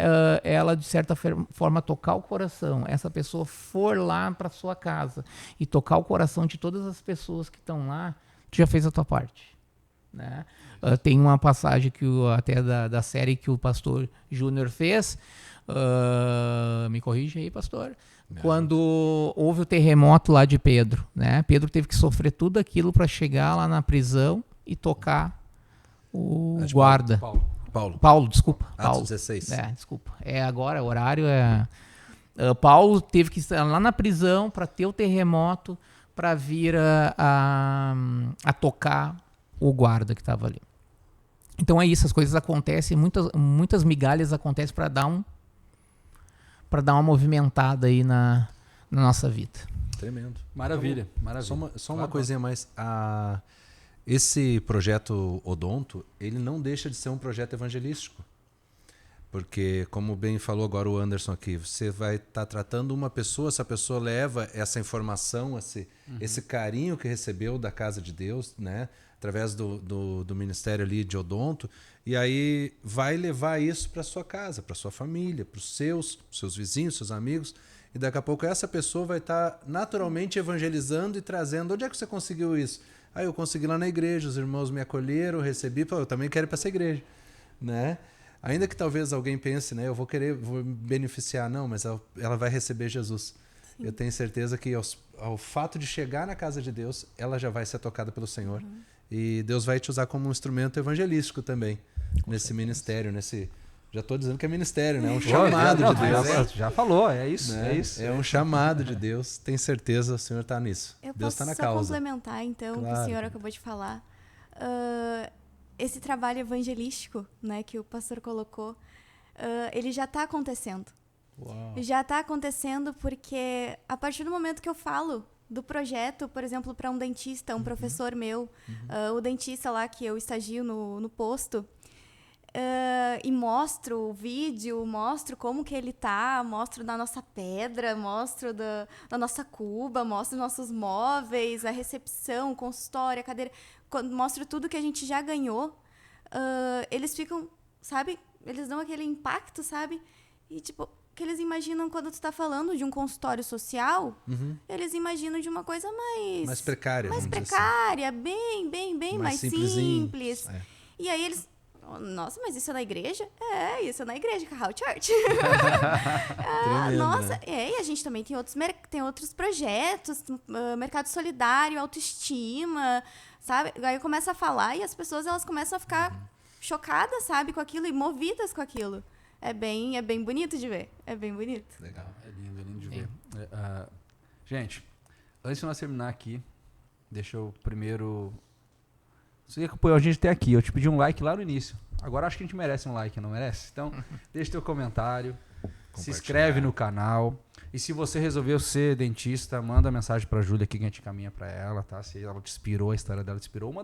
ela de certa forma tocar o coração, essa pessoa for lá para sua casa e tocar o coração de todas as pessoas que estão lá, tu já fez a tua parte, né? Tem uma passagem que até da série que o pastor Júnior fez, me corrige aí, pastor, quando houve o terremoto lá de Pedro, né? Pedro teve que sofrer tudo aquilo para chegar lá na prisão e tocar o guarda. Paulo, desculpa. Atos 16. Desculpa. Agora, o horário Paulo teve que estar lá na prisão para ter o terremoto, para vir a tocar o guarda que estava ali. Então é isso, as coisas acontecem, muitas migalhas acontecem para dar uma movimentada aí na nossa vida. Tremendo. Maravilha. Só uma coisinha mais. Esse projeto Odonto, ele não deixa de ser um projeto evangelístico. Porque, como bem falou agora o Anderson aqui, você vai estar tratando uma pessoa, essa pessoa leva essa informação, esse carinho que recebeu da casa de Deus, né? Através do ministério ali de Odonto, e aí vai levar isso para sua casa, para sua família, para os seus vizinhos, seus amigos, e daqui a pouco essa pessoa vai estar naturalmente evangelizando e trazendo. Onde é que você conseguiu isso? Eu consegui lá na igreja, os irmãos me acolheram, recebi, eu também quero ir para essa igreja, né? Ainda que talvez alguém pense, né, vou me beneficiar, não, mas ela vai receber Jesus. Sim. Eu tenho certeza que ao fato de chegar na casa de Deus, ela já vai ser tocada pelo Senhor. E Deus vai te usar como um instrumento evangelístico também, nesse ministério, já estou dizendo que é ministério, né? É um chamado de Deus. Já falou, é isso. Né? É um chamado de Deus. Tenho certeza, o Senhor está nisso. Deus está na causa. Eu posso só complementar, então, o que o senhor acabou de falar. Esse trabalho evangelístico, né, que o pastor colocou, ele já está acontecendo. Uau. Já está acontecendo porque, a partir do momento que eu falo do projeto, por exemplo, para um dentista, um professor meu, o dentista lá que eu estagio no posto, e mostro o vídeo, mostro como que ele tá, mostro da nossa pedra, mostro da nossa cuba, mostro dos nossos móveis, a recepção, o consultório, a cadeira, mostro tudo que a gente já ganhou, eles ficam, sabe, eles dão aquele impacto, sabe, e tipo, que eles imaginam quando tu tá falando de um consultório social, eles imaginam de uma coisa mais precária, bem mais simples. E aí eles, nossa, mas isso é na igreja? Isso é na igreja, Carral Church. Nossa, e a gente também tem outros projetos, mercado solidário, autoestima, sabe? Aí eu começo a falar e as pessoas elas começam a ficar chocadas, sabe, com aquilo e movidas com aquilo. É bem bonito de ver. É bem bonito. Legal. É lindo de ver. Gente, antes de nós terminar aqui, deixa eu primeiro... Você acompanhou a gente até aqui. Eu te pedi um like lá no início. Agora acho que a gente merece um like, não merece? Então, deixa teu comentário. Se inscreve no canal. E se você resolveu ser dentista, manda mensagem pra Júlia aqui que a gente caminha pra ela, tá? Se ela te inspirou, a história dela te inspirou.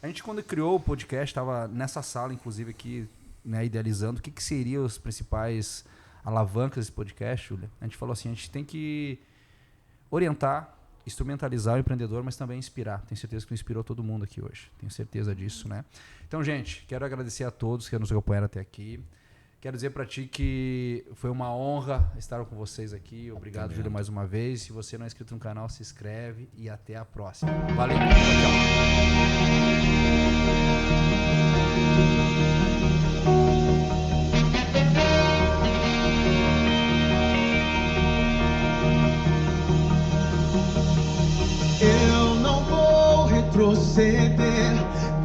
A gente, quando criou o podcast, tava nessa sala, inclusive, aqui, né, idealizando o que seriam os principais alavancas desse podcast, Júlia. A gente falou assim, a gente tem que orientar, instrumentalizar o empreendedor, mas também inspirar. Tenho certeza que inspirou todo mundo aqui hoje. Tenho certeza disso, né? Então, gente, quero agradecer a todos que nos acompanharam até aqui. Quero dizer para ti que foi uma honra estar com vocês aqui. Obrigado, Júlio, mais uma vez. Se você não é inscrito no canal, se inscreve e até a próxima. Valeu, tchau. Eu não vou retroceder,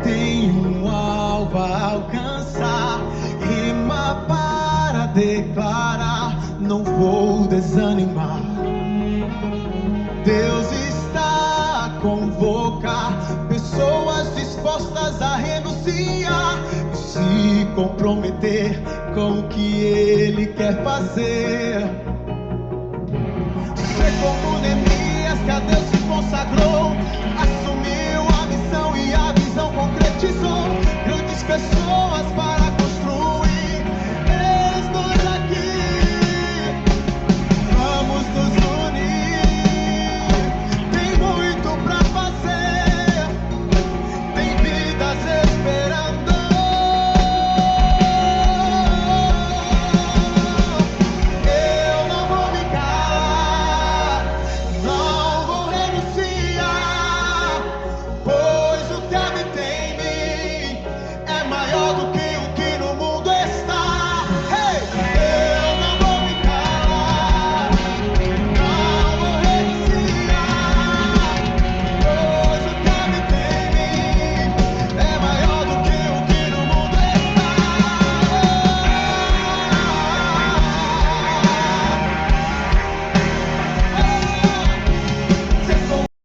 tenho um alvo a alcançar, rima para declarar, não vou desanimar. Deus está a convocar pessoas dispostas a renunciar e se comprometer com o que Ele quer fazer. Ser como Neemias, que a Deus se consagrou,